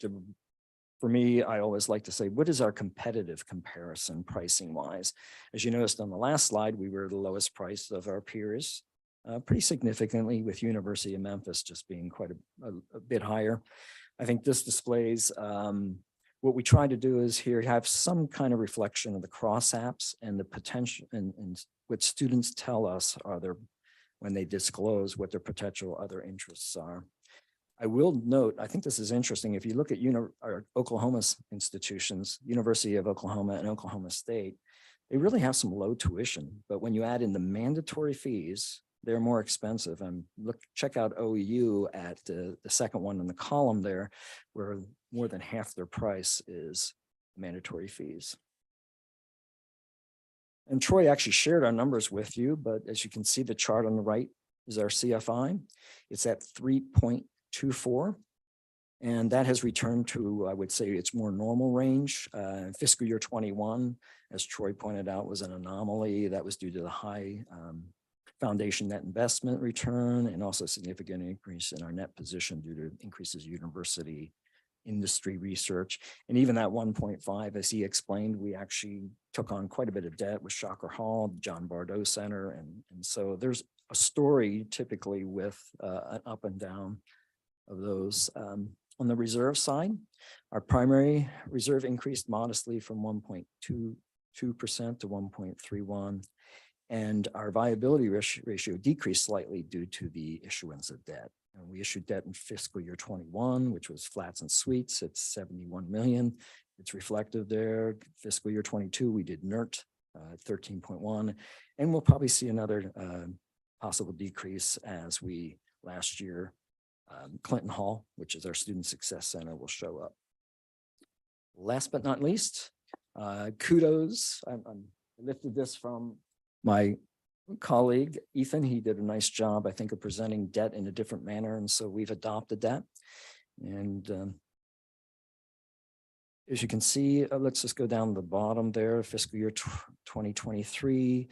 H: for me, I always like to say, what is our competitive comparison pricing wise? As you noticed on the last slide, we were the lowest price of our peers, pretty significantly, with University of Memphis just being quite a bit higher. I think this displays what we try to do is here have some kind of reflection of the cross apps and the potential and what students tell us are when they disclose what their potential other interests are. I will note, I think this is interesting. If you look at our Oklahoma's institutions, University of Oklahoma and Oklahoma State, they really have some low tuition, but when you add in the mandatory fees, they're more expensive. And check out OEU at the second one in the column there, where more than half their price is mandatory fees. And Troy actually shared our numbers with you, but as you can see, the chart on the right is our CFI. It's at 3.24. And that has returned to, I would say, its more normal range. Fiscal year 21, as Troy pointed out, was an anomaly. That was due to the high foundation net investment return and also a significant increase in our net position due to increases in university industry research. And even that 1.5, as he explained, we actually took on quite a bit of debt with Shocker Hall, John Bardow Center. And so there's a story typically with an up and down of those. On the reserve side, our primary reserve increased modestly from 1.22% to 1.31%. And our viability ratio decreased slightly due to the issuance of debt. And we issued debt in fiscal year 21, which was flats and suites at 71 million. It's reflective there. Fiscal year 22, we did NERT 13.1, and we'll probably see another possible decrease as we last year, Clinton Hall, which is our Student Success Center, will show up. Last but not least, kudos. I lifted this from my colleague, Ethan. He did a nice job, I think, of presenting debt in a different manner. And so we've adopted that. And as you can see, let's just go down the bottom there, fiscal year 2023,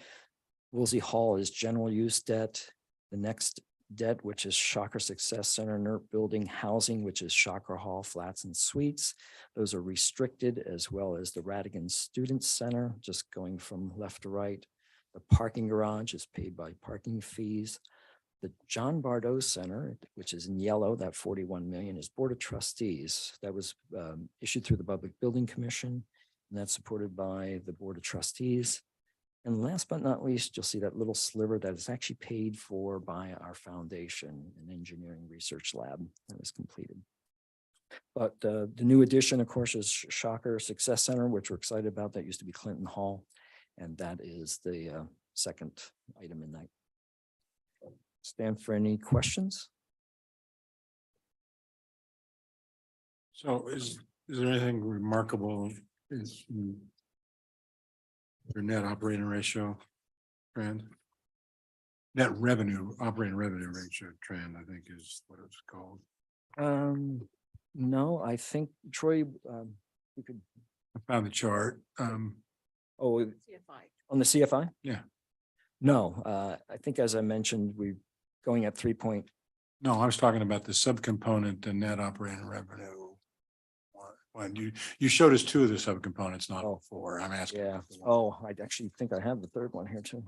H: Woolsey Hall is general use debt. The next debt, which is Shocker Success Center, NERT building, housing, which is Shocker Hall, flats and suites. Those are restricted, as well as the Radigan Student Center, just going from left to right. The parking garage is paid by parking fees. The John Bardow Center, which is in yellow, that 41 million, is Board of Trustees. That was issued through the Public Building Commission, and that's supported by the Board of Trustees. And last but not least, you'll see that little sliver that is actually paid for by our foundation, an engineering research lab that was completed. But the new addition, of course, is Shocker Success Center, which we're excited about. That used to be Clinton Hall. And that is the second item in that. Stand for any questions?
A: So is there anything remarkable in your net operating ratio trend? Net revenue, operating revenue ratio trend, I think is what it's called.
H: No, I think Troy, you could.
A: I found the chart.
H: Oh,
B: CFI.
H: on the CFI?
A: Yeah.
H: No, I think as I mentioned, we're going at 3 point.
A: No, I was talking about the subcomponent, the net operating revenue. When you showed us two of the subcomponents, not
H: Oh,
A: four. I'm asking.
H: Yeah.
A: about the one.
H: Oh, I actually think I have the third one here too.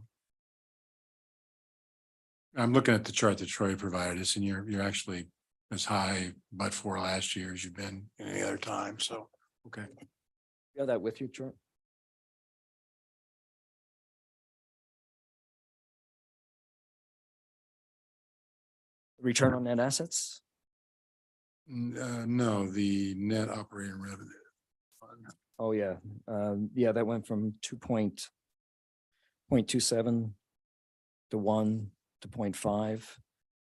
A: I'm looking at the chart that Troy provided us, and you're actually as high but for last year as you've been any other time. So, okay.
H: You have that with you, Troy? Return on net assets?
A: No, the net operating revenue.
H: Oh, yeah. Yeah, that went from 2.27 to 1 to 0.5,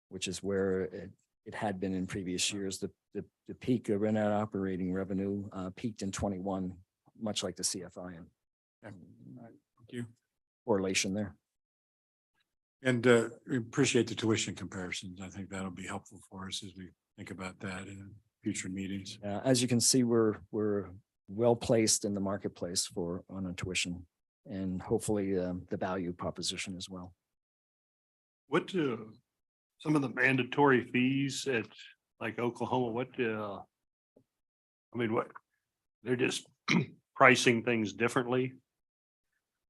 H: which is where it had been in previous years. The peak of net operating revenue peaked in 21, much like the CFI.
A: Thank you.
H: Correlation there.
A: And we appreciate the tuition comparisons. I think that'll be helpful for us as we think about that in future meetings.
H: As you can see, we're well placed in the marketplace on a tuition, and hopefully the value proposition as well.
F: What some of the mandatory fees at like Oklahoma, what they're just pricing things differently?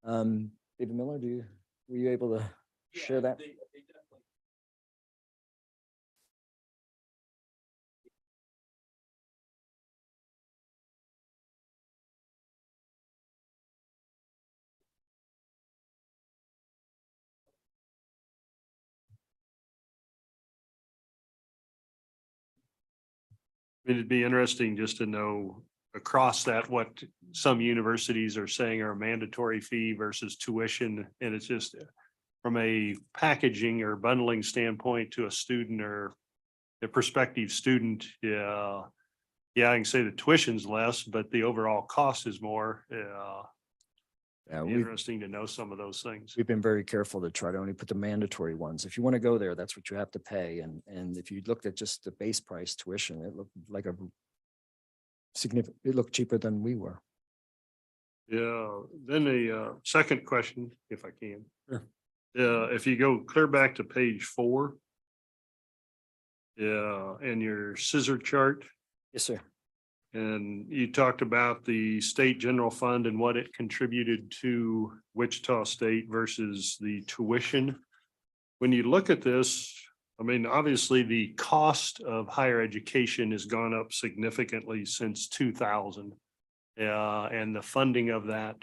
H: David Miller, were you able to share that?
F: It'd be interesting just to know across that, what some universities are saying are a mandatory fee versus tuition. And it's just from a packaging or bundling standpoint to a student or a prospective student. Yeah. Yeah, I can say the tuition's less, but the overall cost is more. Yeah.
H: Yeah,
F: Interesting to know some of those things.
H: we've been very careful to try to only put the mandatory ones. If you want to go there, that's what you have to pay. And if you looked at just the base price tuition, it looked like a significant, it looked cheaper than we were.
F: Yeah, then the second question, if I can.
A: Sure.
F: If you go clear back to page 4. Yeah, and your scissor chart,
H: Yes, sir.
F: and you talked about the state general fund and what it contributed to Wichita State versus the tuition. When you look at this, I mean, obviously the cost of higher education has gone up significantly since 2000. And the funding of that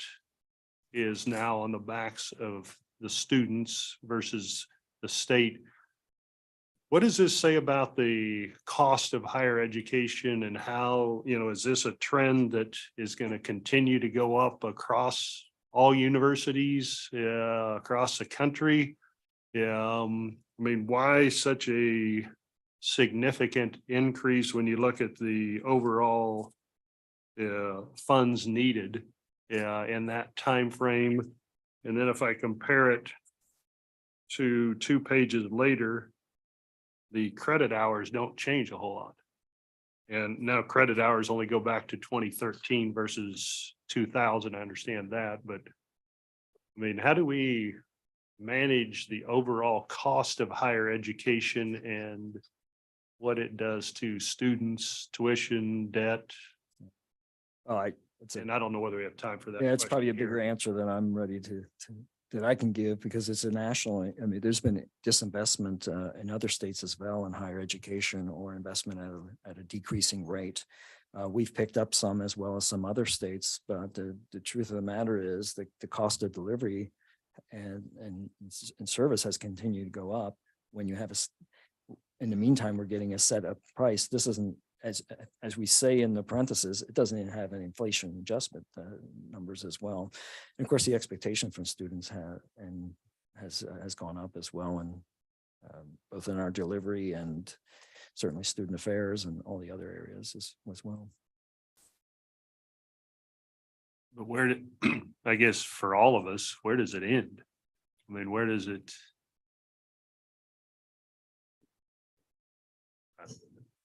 F: is now on the backs of the students versus the state. What does this say about the cost of higher education and how, is this a trend that is going to continue to go up across all universities, across the country? I mean, why such a significant increase when you look at the overall funds needed in that time frame? And then if I compare it to 2 pages later, the credit hours don't change a whole lot. And now credit hours only go back to 2013 versus 2000. I understand that, but I mean, how do we manage the overall cost of higher education and what it does to students, tuition, debt?
H: It's a
F: And I don't know whether we have time for that.
H: Yeah, it's
F: question
H: probably a
F: here.
H: bigger answer than I'm ready to that I can give because it's a national, I mean, there's been disinvestment in other states as well in higher education or investment at a decreasing rate. We've picked up some as well as some other states, but the truth of the matter is that the cost of delivery and service has continued to go up. When you have in the meantime, we're getting a set up price. This isn't, as we say in the parentheses, it doesn't even have an inflation adjustment numbers as well. And of course, the expectation from students has gone up as well, and both in our delivery and certainly student affairs and all the other areas as well.
F: But where did, I guess for all of us, where does it end? I mean, where does it?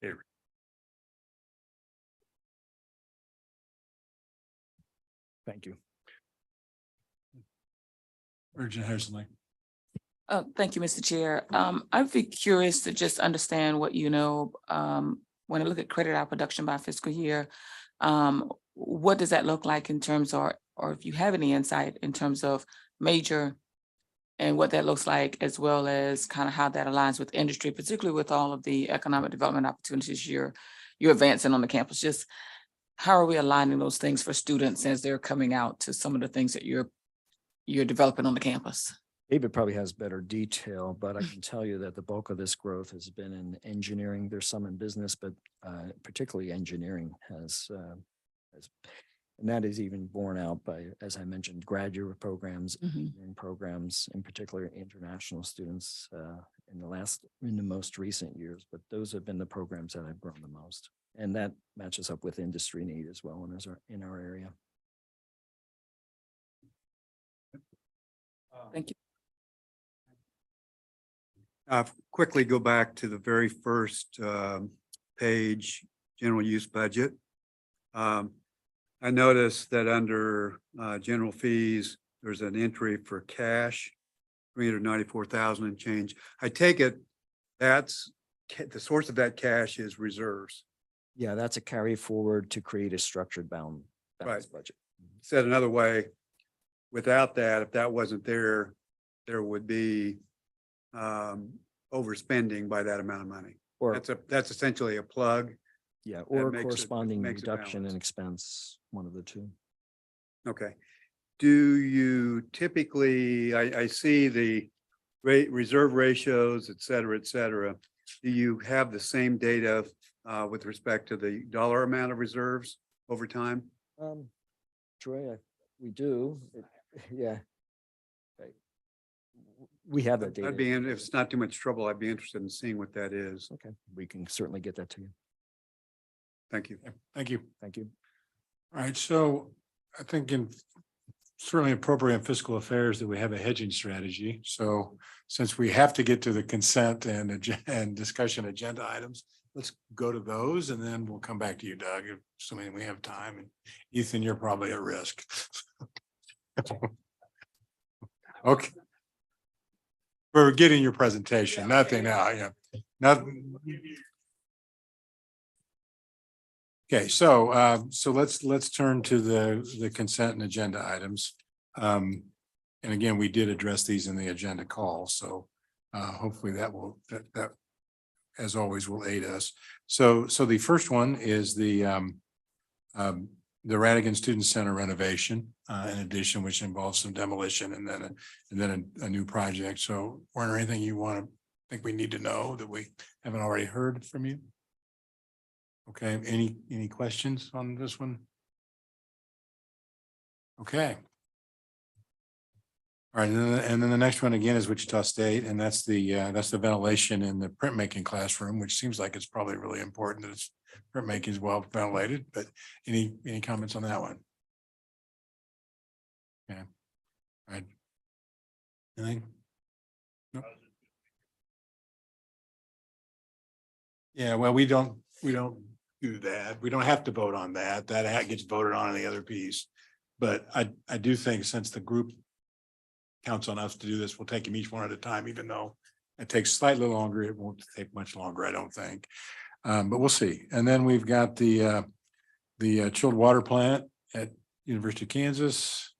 F: Here.
H: Thank you.
A: Virgin Hersling.
I: Thank you, Mr. Chair. I'd be curious to just understand what when I look at credit hour production by fiscal year, what does that look like in terms or if you have any insight in terms of major and what that looks like, as well as kind of how that aligns with industry, particularly with all of the economic development opportunities you're advancing on the campus. Just how are we aligning those things for students as they're coming out to some of the things that you're developing on the campus?
H: David probably has better detail, but I can tell you that the bulk of this growth has been in engineering. There's some in business, but particularly engineering has, and that is even borne out by, as I mentioned, graduate programs, engineering programs, in particular international students in the most recent years. But those have been the programs that have grown the most, and that matches up with industry need as well in our area.
I: Thank you.
D: Quickly go back to the very first page, general use budget. I noticed that under general fees, there's an entry for cash, 394,000 and change. I take it that's the source of that cash is reserves.
H: Yeah, that's a carry forward to create a structured balanced budget.
D: Said another way, without that, if that wasn't there, there would be overspending by that amount of money.
H: Or
D: That's essentially a plug.
H: yeah, or a
D: makes it-
H: corresponding
D: makes it
H: reduction in
D: balanced.
H: expense, one of the two.
D: Okay. Do you typically, I see the reserve ratios, et cetera, et cetera. Do you have the same data with respect to the dollar amount of reserves over time?
H: Troy, we do, yeah. Right. We have that data.
D: I'd be, if it's not too much trouble, I'd be interested in seeing what that is.
H: Okay, we can certainly get that to you.
D: Thank you.
A: Thank you.
H: Thank you.
A: All right, so I think in certainly appropriate in fiscal affairs that we have a hedging strategy. So since we have to get to the consent and discussion agenda items, let's go to those and then we'll come back to you, Doug, assuming we have time. And Ethan, you're probably at risk. Okay. We're getting your presentation, nothing now, yeah. Nothing. Okay, so let's turn to the consent and agenda items. And again, we did address these in the agenda call, so hopefully that as always will aid us. So the first one is the Radigan Student Center renovation, in addition, which involves some demolition and then a new project. So Werner, anything you think we need to know that we haven't already heard from you? Okay, any questions on this one? Okay. All right, and then the next one again is Wichita State, and that's the ventilation in the printmaking classroom, which seems like it's probably really important that it's printmaking is well ventilated, but any comments on that one? Yeah. All right. Anything? No. Yeah, well, we don't do that. We don't have to vote on that. That gets voted on in the other piece. But I do think since the group counts on us to do this, we'll take them each one at a time, even though it takes slightly longer. It won't take much longer, I don't think. But we'll see. And then we've got the chilled water plant at University of Kansas,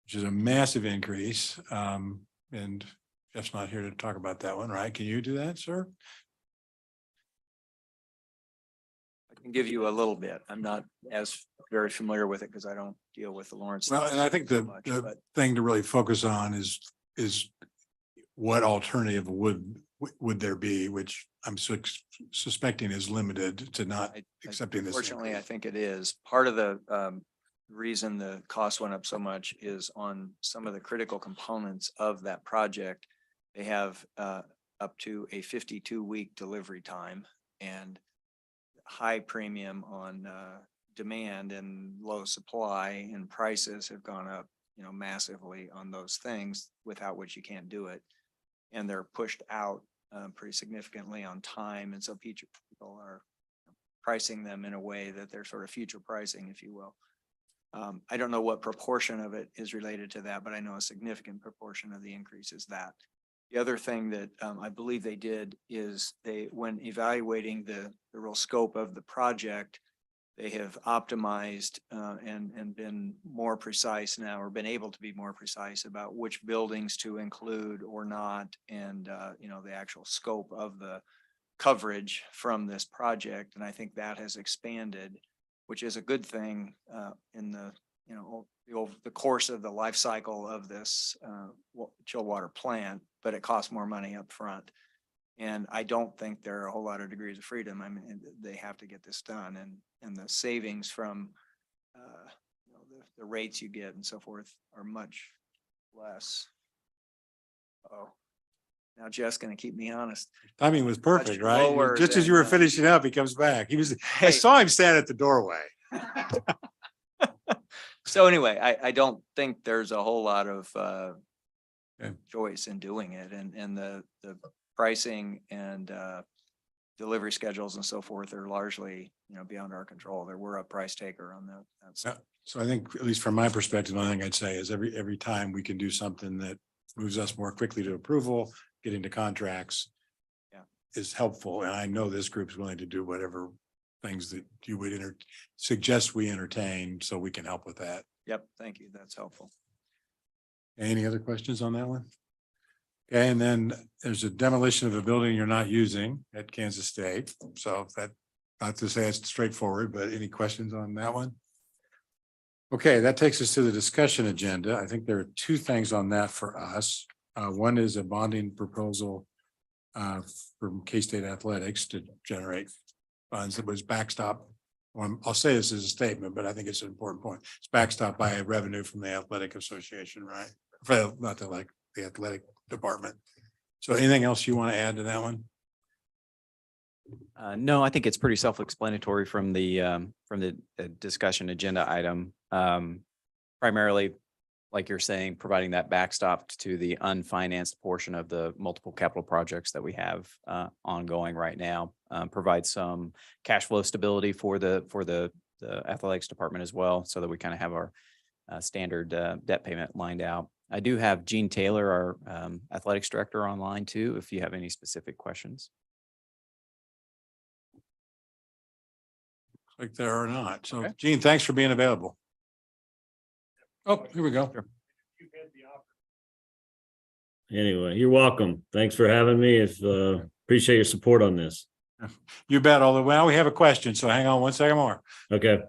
A: which is a massive increase. And Jeff's not here to talk about that one, right? Can you do that, sir?
J: I can give you a little bit. I'm not as very familiar with it because I don't deal with the Lawrence.
A: Well, and I think
J: so much,
A: the
J: but
A: thing to really focus on is what alternative would there be, which I'm suspecting is limited to not accepting this.
J: Fortunately, I think it is. Part of the reason the cost went up so much is on some of the critical components of that project. They have up to a 52-week delivery time and high premium on demand and low supply, and prices have gone up, massively on those things, without which you can't do it. And they're pushed out pretty significantly on time. And so people are pricing them in a way that they're sort of future pricing, if you will. I don't know what proportion of it is related to that, but I know a significant proportion of the increase is that. The other thing that I believe they did is when evaluating the real scope of the project, they have optimized and been more precise now, or been able to be more precise about which buildings to include or not, and the actual scope of the coverage from this project. And I think that has expanded, which is a good thing in the course of the life cycle of this chilled water plant, but it costs more money up front. And I don't think there are a whole lot of degrees of freedom. I mean, they have to get this done, and the savings from the rates you get and so forth are much less. Oh, now Jeff's going to keep me honest.
A: Timing was perfect, right?
J: lower
A: Just as you were
J: than,
A: finishing up, he comes back. I
J: Hey.
A: saw him stand at the doorway.
J: So anyway, I don't think there's a whole lot of
A: Okay.
J: choice in doing it, and the pricing and delivery schedules and so forth are largely, beyond our control. We're a price taker on that.
A: Yeah. So I think, at least from my perspective, the only thing I'd say is every time we can do something that moves us more quickly to approval, get into contracts.
J: Yeah.
A: Is helpful. And I know this group's willing to do whatever things that you would suggest we entertain, so we can help with that.
J: Yep, thank you. That's helpful.
A: Any other questions on that one? Okay, and then there's a demolition of a building you're not using at Kansas State. So that, not to say it's straightforward, but any questions on that one? Okay, that takes us to the discussion agenda. I think there are two things on that for us. One is a bonding proposal from K-State Athletics to generate funds that was backstop. I'll say this as a statement, but I think it's an important point. It's backstopped by revenue from the athletic association, right? Not the athletic department. So anything else you want to add to that one?
K: No, I think it's pretty self-explanatory from the discussion agenda item. Primarily, like you're saying, providing that backstop to the unfinanced portion of the multiple capital projects that we have ongoing right now. Provide some cash flow stability for the athletics department as well, so that we kind of have our standard debt payment lined out. I do have Gene Taylor, our athletics director, online too, if you have any specific questions.
A: Like there or not. So
C: Okay.
A: Gene, thanks for being available. Oh, here we go.
L: Anyway, you're welcome. Thanks for having me. Appreciate your support on this.
A: You bet. Although, well, we have a question, so hang on 1 second more.
L: Okay.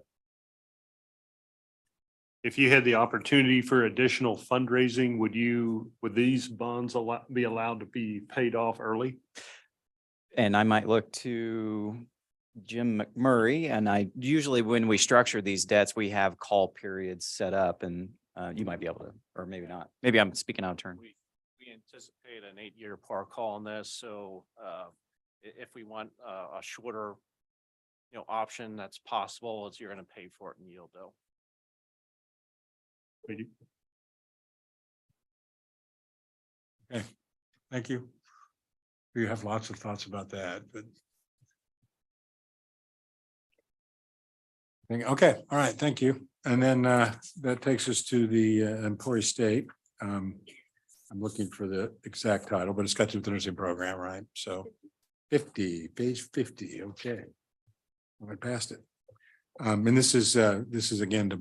F: If you had the opportunity for additional fundraising, would these bonds be allowed to be paid off early?
K: And I might look to Jim McMurray, and I usually, when we structure these debts, we have call periods set up, and you might be able to, or maybe not. Maybe I'm speaking out of turn.
M: We anticipate an 8-year par call on this, so if we want a shorter, option, that's possible. It's you're going to pay for it in yield, though.
F: Thank you.
A: Okay, thank you. You have lots of thoughts about that, but. Okay, all right, thank you. And then that takes us to the employee state. I'm looking for the exact title, but it's got to do with the nursing program, right? So 50, page 50, okay. I went past it. And this is again the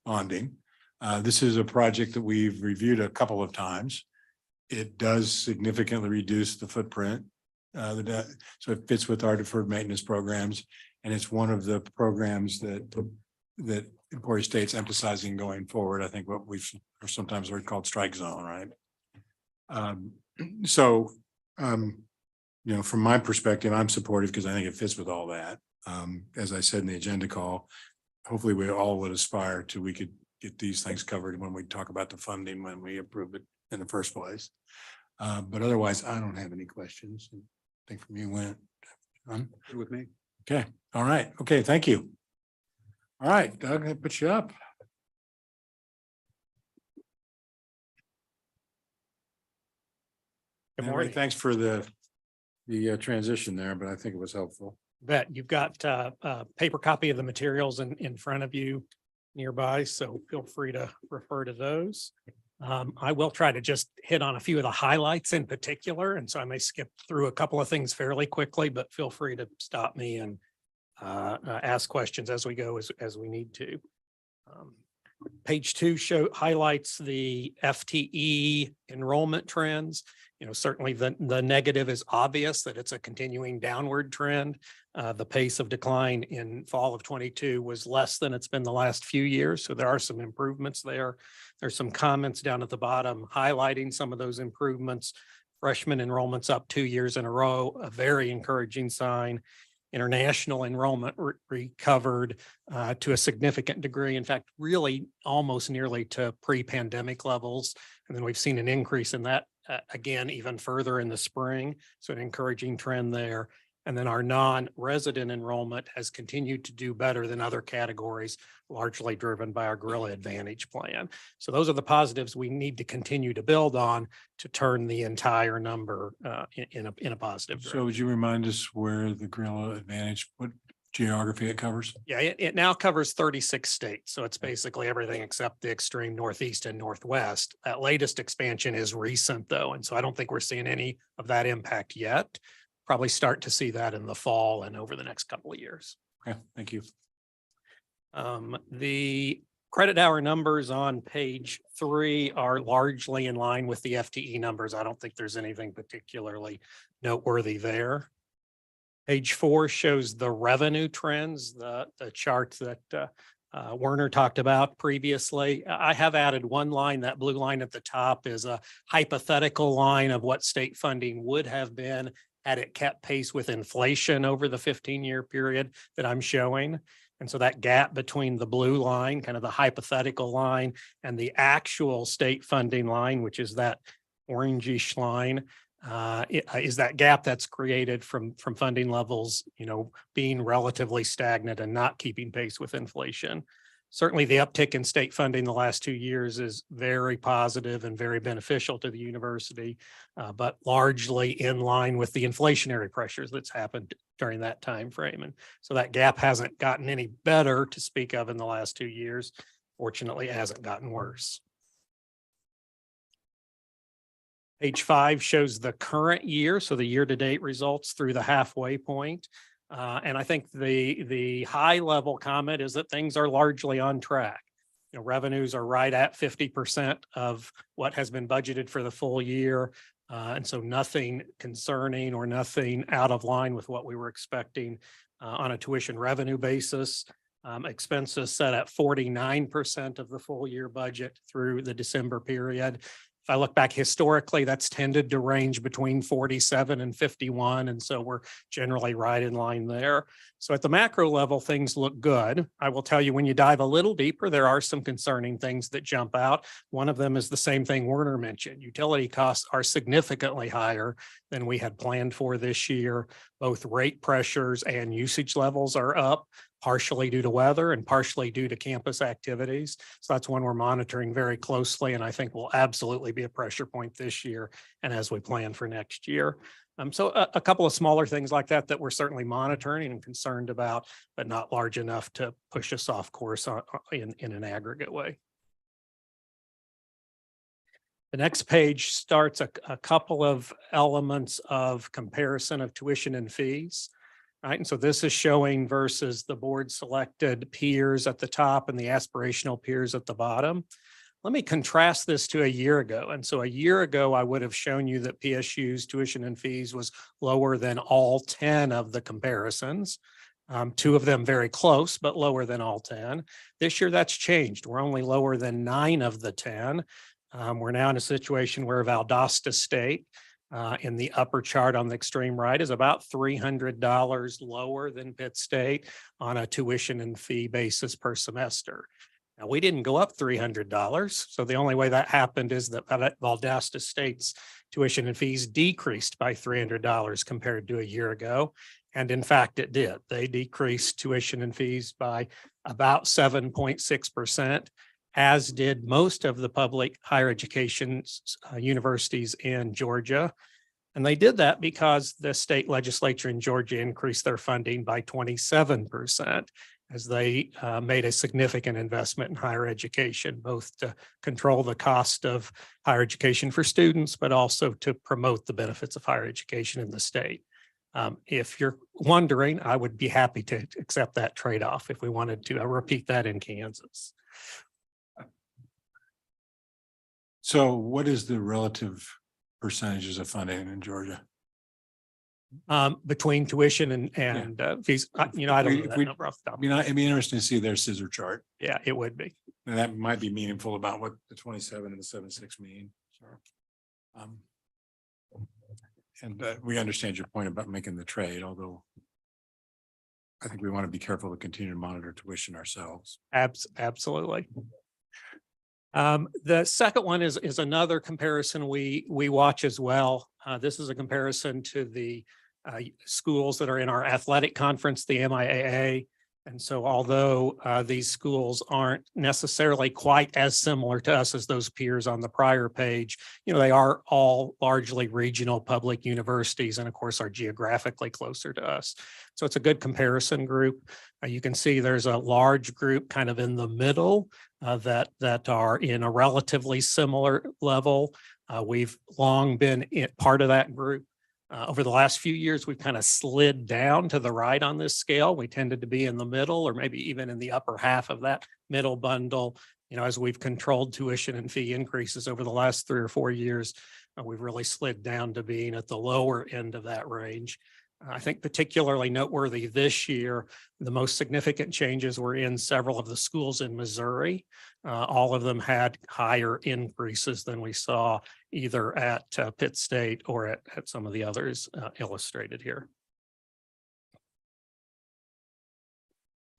A: bonding. This is a project that we've reviewed a couple of times. It does significantly reduce the footprint. So it fits with our deferred maintenance programs. And it's one of the programs that Employee State's emphasizing going forward. I think what we've sometimes heard called strike zone, right? From my perspective, I'm supportive because I think it fits with all that. As I said in the agenda call, hopefully we all would aspire to, we could get these things covered when we talk about the funding, when we approve it in the first place. But otherwise, I don't have any questions. I think from you went.
D: Good with me.
A: Okay, all right. Okay, thank you. All right, Doug, I put you up.
N: Good
A: Anyway,
N: morning.
A: thanks for the transition there, but I think it was helpful.
N: Bet you've got a paper copy of the materials in front of you nearby, so feel free to refer to those. I will try to just hit on a few of the highlights in particular, and so I may skip through a couple of things fairly quickly, but feel free to stop me and ask questions as we go as we need to. Page 2 highlights the FTE enrollment trends. Certainly the negative is obvious that it's a continuing downward trend. The pace of decline in fall of 22 was less than it's been the last few years. So there are some improvements there. There's some comments down at the bottom highlighting some of those improvements. Freshman enrollments up 2 years in a row, a very encouraging sign. International enrollment recovered to a significant degree. In fact, really almost nearly to pre-pandemic levels. And then we've seen an increase in that again, even further in the spring. So an encouraging trend there. And then our non-resident enrollment has continued to do better than other categories, largely driven by our Gorilla Advantage plan. So those are the positives we need to continue to build on to turn the entire number in a positive direction.
A: So would you remind us where the Gorilla Advantage, what geography it covers?
N: Yeah, it now covers 36 states. So it's basically everything except the extreme Northeast and Northwest. That latest expansion is recent though. And so I don't think we're seeing any of that impact yet. Probably start to see that in the fall and over the next couple of years.
A: Okay, thank you.
N: The credit hour numbers on page 3 are largely in line with the FTE numbers. I don't think there's anything particularly noteworthy there. Page 4 shows the revenue trends, the chart that Werner talked about previously. I have added one line. That blue line at the top is a hypothetical line of what state funding would have been had it kept pace with inflation over the 15-year period that I'm showing. And so that gap between the blue line, kind of the hypothetical line, and the actual state funding line, which is that orangish line, is that gap that's created from funding levels, being relatively stagnant and not keeping pace with inflation. Certainly the uptick in state funding the last 2 years is very positive and very beneficial to the university, but largely in line with the inflationary pressures that's happened during that time frame. And so that gap hasn't gotten any better to speak of in the last 2 years. Fortunately, it hasn't gotten worse. Page 5 shows the current year, so the year-to-date results through the halfway point. And I think the high level comment is that things are largely on track. Revenues are right at 50% of what has been budgeted for the full year. And so nothing concerning or nothing out of line with what we were expecting on a tuition revenue basis. Expenses set at 49% of the full year budget through the December period. If I look back historically, that's tended to range between 47 and 51. And so we're generally right in line there. So at the macro level, things look good. I will tell you, when you dive a little deeper, there are some concerning things that jump out. One of them is the same thing Werner mentioned. Utility costs are significantly higher than we had planned for this year. Both rate pressures and usage levels are up, partially due to weather and partially due to campus activities. So that's one we're monitoring very closely, and I think will absolutely be a pressure point this year and as we plan for next year. So a couple of smaller things like that we're certainly monitoring and concerned about, but not large enough to push us off course in an aggregate way. The next page starts a couple of elements of comparison of tuition and fees. Right. And so this is showing versus the board selected peers at the top and the aspirational peers at the bottom. Let me contrast this to a year ago. And so a year ago, I would have shown you that PSU's tuition and fees was lower than all 10 of the comparisons. 2 of them very close, but lower than all 10. This year, that's changed. We're only lower than 9 of the 10. We're now in a situation where Valdosta State, in the upper chart on the extreme right, is about $300 lower than Pitt State on a tuition and fee basis per semester. Now, we didn't go up $300. So the only way that happened is that Valdosta State's tuition and fees decreased by $300 compared to a year ago. And in fact, it did. They decreased tuition and fees by about 7.6%. as did most of the public higher education universities in Georgia. And they did that because the state legislature in Georgia increased their funding by 27% as they made a significant investment in higher education, both to control the cost of higher education for students, but also to promote the benefits of higher education in the state. If you're wondering, I would be happy to accept that trade-off if we wanted to repeat that in Kansas.
A: So what is the relative percentages of funding in Georgia?
N: Between tuition and fees, I don't know that number off the top.
A: It'd be interesting to see their scissor chart.
N: Yeah, it would be.
A: And that might be meaningful about what the 27 and the 7.6 mean. And we understand your point about making the trade, although I think we want to be careful to continue to monitor tuition ourselves.
N: Absolutely. The second one is another comparison we watch as well. This is a comparison to the schools that are in our athletic conference, the MIAA. And so although these schools aren't necessarily quite as similar to us as those peers on the prior page, they are all largely regional public universities and of course are geographically closer to us. So it's a good comparison group. You can see there's a large group kind of in the middle that are in a relatively similar level. We've long been part of that group. Over the last few years, we've kind of slid down to the right on this scale. We tended to be in the middle or maybe even in the upper half of that middle bundle. As we've controlled tuition and fee increases over the last 3 or 4 years, we've really slid down to being at the lower end of that range. I think particularly noteworthy this year, the most significant changes were in several of the schools in Missouri. All of them had higher increases than we saw either at Pitt State or at some of the others illustrated here.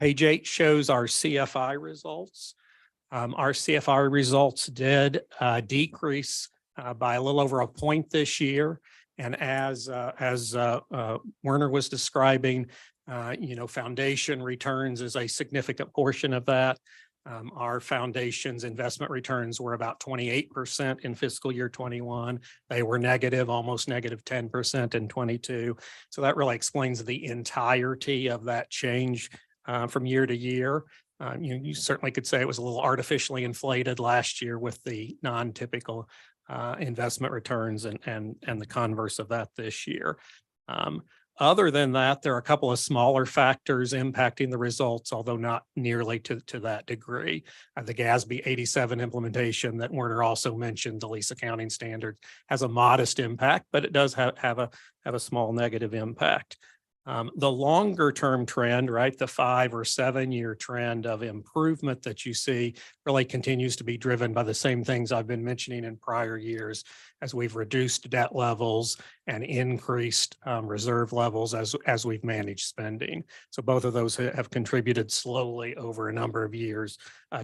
N: Page 8 shows our CFI results. Our CFI results did decrease by a little over a point this year. And as Werner was describing, foundation returns is a significant portion of that. Our foundation's investment returns were about 28% in fiscal year 21. They were negative, almost negative 10% in 22. So that really explains the entirety of that change from year to year. You certainly could say it was a little artificially inflated last year with the non-typical investment returns and the converse of that this year. Other than that, there are a couple of smaller factors impacting the results, although not nearly to that degree. The GASB 87 implementation that Werner also mentioned, the lease accounting standard, has a modest impact, but it does have a small negative impact. The longer term trend, right, the 5 or 7 year trend of improvement that you see really continues to be driven by the same things I've been mentioning in prior years, as we've reduced debt levels and increased reserve levels as we've managed spending. So both of those have contributed slowly over a number of years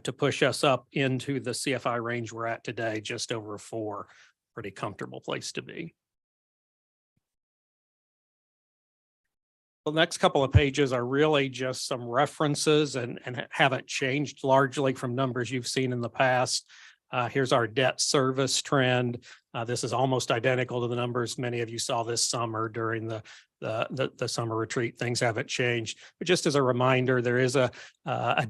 N: to push us up into the CFI range we're at today, just over 4, pretty comfortable place to be. The next couple of pages are really just some references and haven't changed largely from numbers you've seen in the past. Here's our debt service trend. This is almost identical to the numbers many of you saw this summer during the summer retreat. Things haven't changed, but just as a reminder, there is a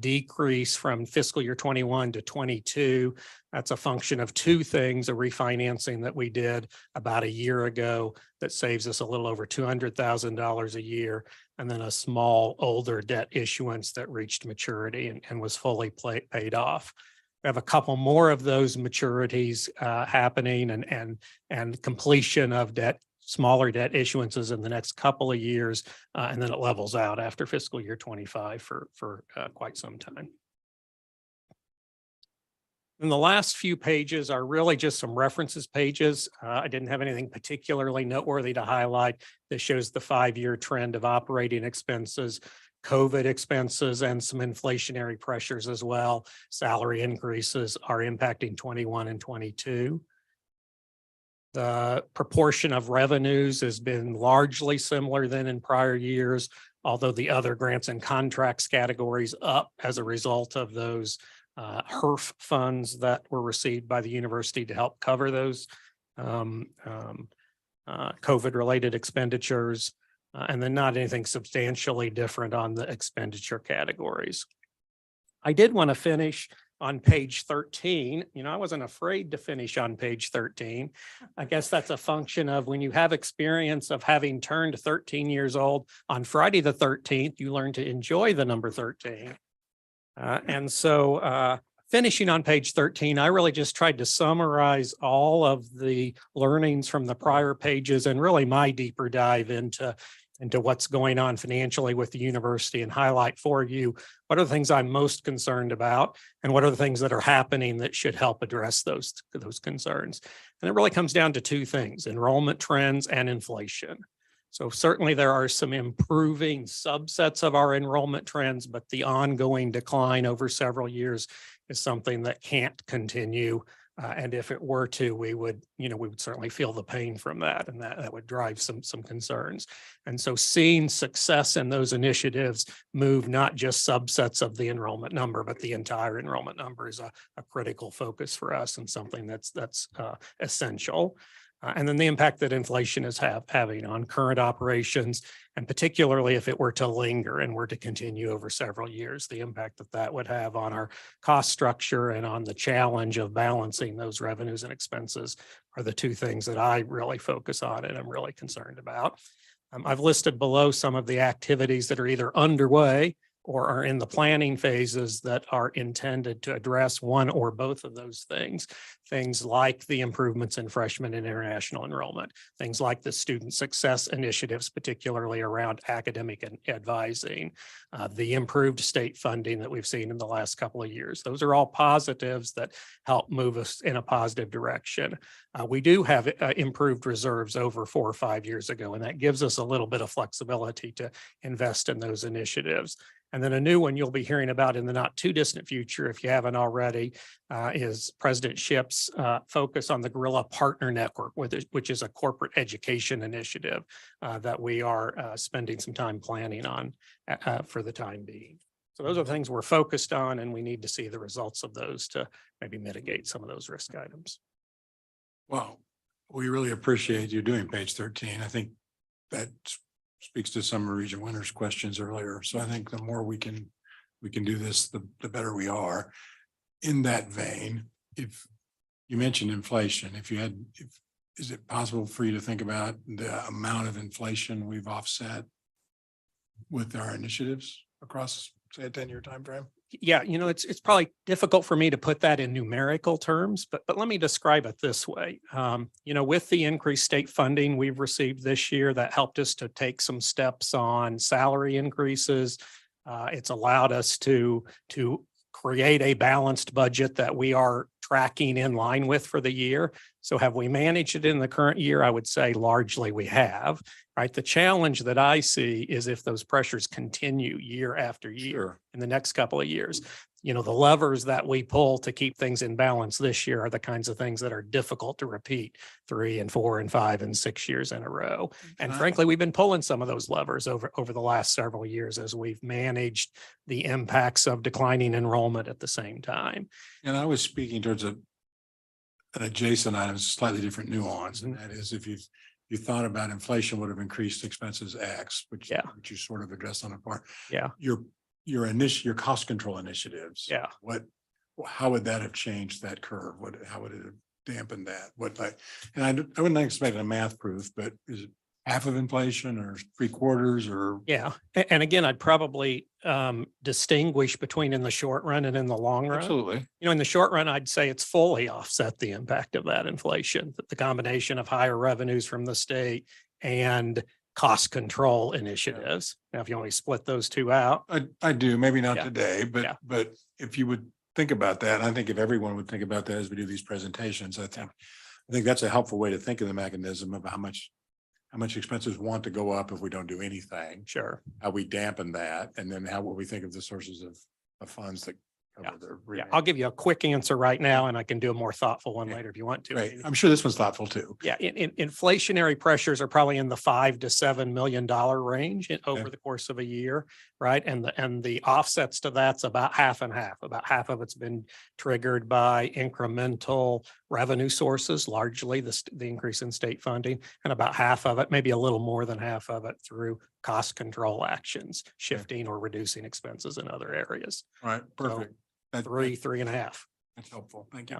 N: decrease from fiscal year 21 to 22. That's a function of 2 things: a refinancing that we did about a year ago that saves us a little over $200,000 a year, and then a small older debt issuance that reached maturity and was fully paid off. We have a couple more of those maturities happening and completion of smaller debt issuances in the next couple of years, and then it levels out after fiscal year 25 for quite some time. And the last few pages are really just some references pages. I didn't have anything particularly noteworthy to highlight. This shows the 5-year trend of operating expenses, COVID expenses, and some inflationary pressures as well. Salary increases are impacting 21 and 22. The proportion of revenues has been largely similar than in prior years, although the other grants and contracts categories up as a result of those HERF funds that were received by the university to help cover those COVID-related expenditures, and then not anything substantially different on the expenditure categories. I did want to finish on page 13. I wasn't afraid to finish on page 13. I guess that's a function of when you have experience of having turned 13 years old on Friday the 13th, you learn to enjoy the number 13. And so finishing on page 13, I really just tried to summarize all of the learnings from the prior pages and really my deeper dive into what's going on financially with the university and highlight for you what are the things I'm most concerned about and what are the things that are happening that should help address those concerns. And it really comes down to 2 things: enrollment trends and inflation. So certainly there are some improving subsets of our enrollment trends, but the ongoing decline over several years is something that can't continue. And if it were to, we would certainly feel the pain from that, and that would drive some concerns. And so seeing success in those initiatives move not just subsets of the enrollment number, but the entire enrollment number is a critical focus for us and something that's essential. And then the impact that inflation is having on current operations, and particularly if it were to linger and were to continue over several years, the impact that would have on our cost structure and on the challenge of balancing those revenues and expenses are the 2 things that I really focus on and I'm really concerned about. I've listed below some of the activities that are either underway or are in the planning phases that are intended to address one or both of those things. Things like the improvements in freshman and international enrollment, things like the student success initiatives, particularly around academic and advising, the improved state funding that we've seen in the last couple of years. Those are all positives that help move us in a positive direction. We do have improved reserves over 4 or 5 years ago, and that gives us a little bit of flexibility to invest in those initiatives. And then a new one you'll be hearing about in the not too distant future, if you haven't already, is President Shipp's focus on the Gorilla Partner Network, which is a corporate education initiative that we are spending some time planning on for the time being. So those are the things we're focused on, and we need to see the results of those to maybe mitigate some of those risk items.
A: Well, we really appreciate you doing page 13. I think that speaks to some of Regent Winter's questions earlier. So I think the more we can do this, the better we are. In that vein, if you mentioned inflation, is it possible for you to think about the amount of inflation we've offset with our initiatives across, say, a 10-year time frame?
N: Yeah, it's probably difficult for me to put that in numerical terms, but let me describe it this way. With the increased state funding we've received this year, that helped us to take some steps on salary increases. It's allowed us to create a balanced budget that we are tracking in line with for the year. So have we managed it in the current year? I would say largely we have, right? The challenge that I see is if those pressures continue year after year in the next couple of years. The levers that we pull to keep things in balance this year are the kinds of things that are difficult to repeat 3 and 4 and 5 and 6 years in a row. And frankly, we've been pulling some of those levers over the last several years as we've managed the impacts of declining enrollment at the same time.
A: And I was speaking towards an adjacent item, slightly different nuance, and that is if you thought about inflation would have increased expenses X, which you sort of addressed on a part.
N: Yeah.
A: Your cost control initiatives.
N: Yeah.
A: How would that have changed that curve? How would it have dampened that? I wouldn't expect a math proof, but is it half of inflation or 3/4 or?
N: Yeah. And again, I'd probably distinguish between in the short run and in the long run.
A: Absolutely.
N: In the short run, I'd say it's fully offset the impact of that inflation, the combination of higher revenues from the state and cost control initiatives. Now, if you only split those two out.
A: I do, maybe not
N: Yeah.
A: today, but if you would think about that, I think if everyone would think about that as we do these presentations, I think that's a helpful way to think of the mechanism of how much expenses want to go up if we don't do anything.
N: Sure.
A: How we dampen that, and then what we think of the sources of funds that cover the.
N: Yeah, I'll give you a quick answer right now, and I can do a more thoughtful one later if you want to.
A: Great. I'm sure this one's thoughtful too.
N: Yeah, inflationary pressures are probably in the $5 to $7 million range over the course of a year, right? And the offsets to that's about half and half. About half of it's been triggered by incremental revenue sources, largely the increase in state funding, and about half of it, maybe a little more than half of it, through cost control actions, shifting or reducing expenses in other areas.
A: All right, perfect.
N: Three and a half.
A: That's helpful. Thank you.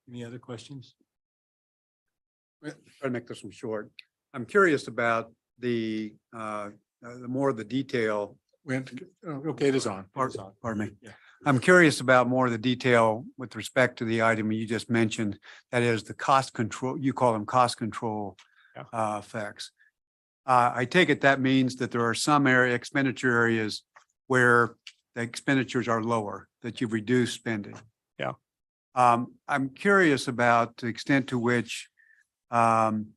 A: Any other questions?
D: Try to make this one short. I'm curious about the more of the detail.
A: Okay, it is on.
D: Pardon me.
A: Yeah.
D: I'm curious about more of the detail with respect to the item you just mentioned. That is the cost control, you call them cost control effects. I take it that means that there are some expenditure areas where the expenditures are lower, that you've reduced spending.
N: Yeah.
D: I'm curious about the extent to which some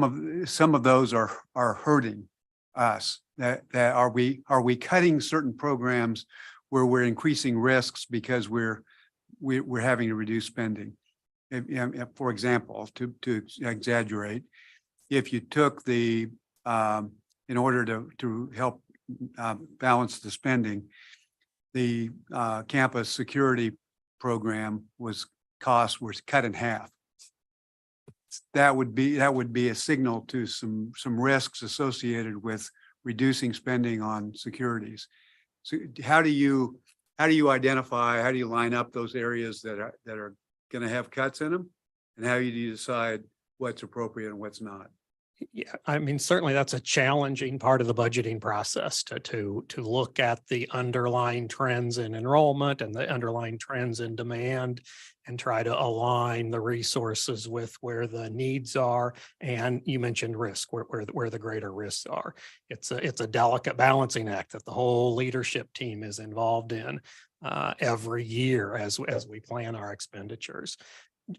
D: of those are hurting us. That are we cutting certain programs where we're increasing risks because we're having to reduce spending? For example, to exaggerate, if you took in order to help balance the spending, the campus security program costs were cut in half. That would be a signal to some risks associated with reducing spending on securities. So how do you identify, how do you line up those areas that are going to have cuts in them, and how do you decide what's appropriate and what's not?
N: Yeah, I mean, certainly that's a challenging part of the budgeting process to look at the underlying trends in enrollment and the underlying trends in demand and try to align the resources with where the needs are. And you mentioned risk, where the greater risks are. It's a delicate balancing act that the whole leadership team is involved in every year as we plan our expenditures.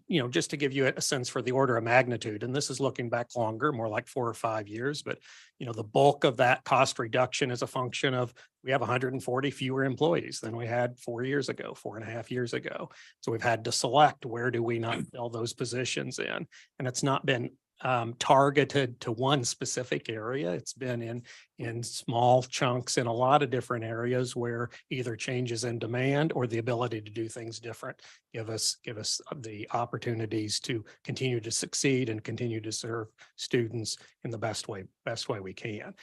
N: You know, just to give you a sense for the order of magnitude, and this is looking back longer, more like 4 or 5 years, but you know, the bulk of that cost reduction is a function of we have 140 fewer employees than we had 4 years ago, 4.5 years ago. So we've had to select where do we not fill those positions in, and it's not been targeted to one specific area. It's been in small chunks in a lot of different areas where either changes in demand or the ability to do things different give us the opportunities to continue to succeed and continue to serve students in the best way we can.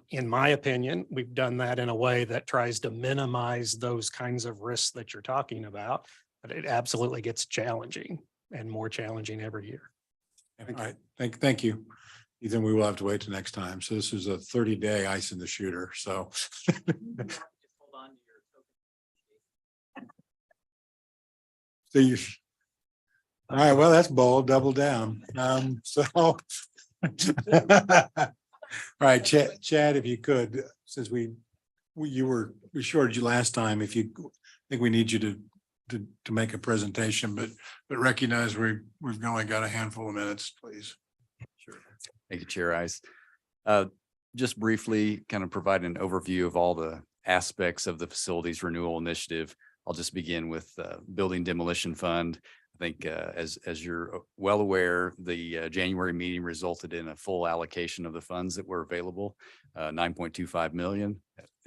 N: In my opinion, we've done that in a way that tries to minimize those kinds of risks that you're talking about, but it absolutely gets challenging and more challenging every year.
A: All right, thank you. Ethan, we will have to wait till next time. So this is a 30-day ice in the shooter, so. So you, all right, well, that's bold, double down. So. All right, Chad, if you could, since we shorted you last time, if you, I think we need you to make a presentation, but recognize we've only got a handful of minutes, please.
E: Sure. Thank you, Chair Ice. Just briefly kind of provide an overview of all the aspects of the facilities renewal initiative. I'll just begin with building demolition fund. I think as you're well aware, the January meeting resulted in a full allocation of the funds that were available, 9.25 million.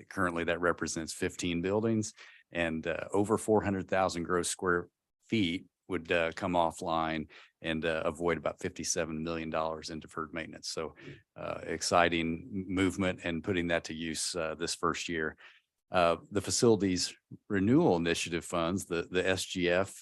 E: Currently, that represents 15 buildings, and over 400,000 gross square feet would come offline and avoid about $57 million in deferred maintenance. So exciting movement and putting that to use this first year. The facilities renewal initiative funds, the SGF,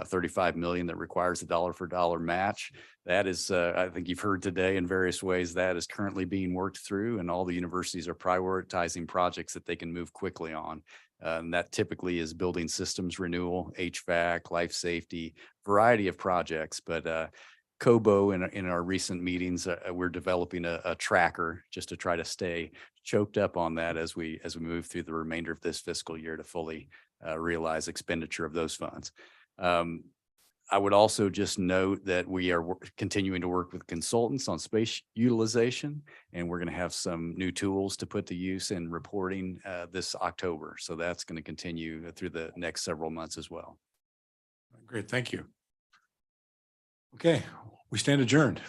E: 35 million that requires a dollar for dollar match. That is, I think you've heard today in various ways, that is currently being worked through, and all the universities are prioritizing projects that they can move quickly on. And that typically is building systems renewal, HVAC, life safety, variety of projects. But COBO in our recent meetings, we're developing a tracker just to try to stay choked up on that as we move through the remainder of this fiscal year to fully realize expenditure of those funds. I would also just note that we are continuing to work with consultants on space utilization, and we're going to have some new tools to put to use in reporting this October. So that's going to continue through the next several months as well.
A: Great, thank you. Okay, we stand adjourned.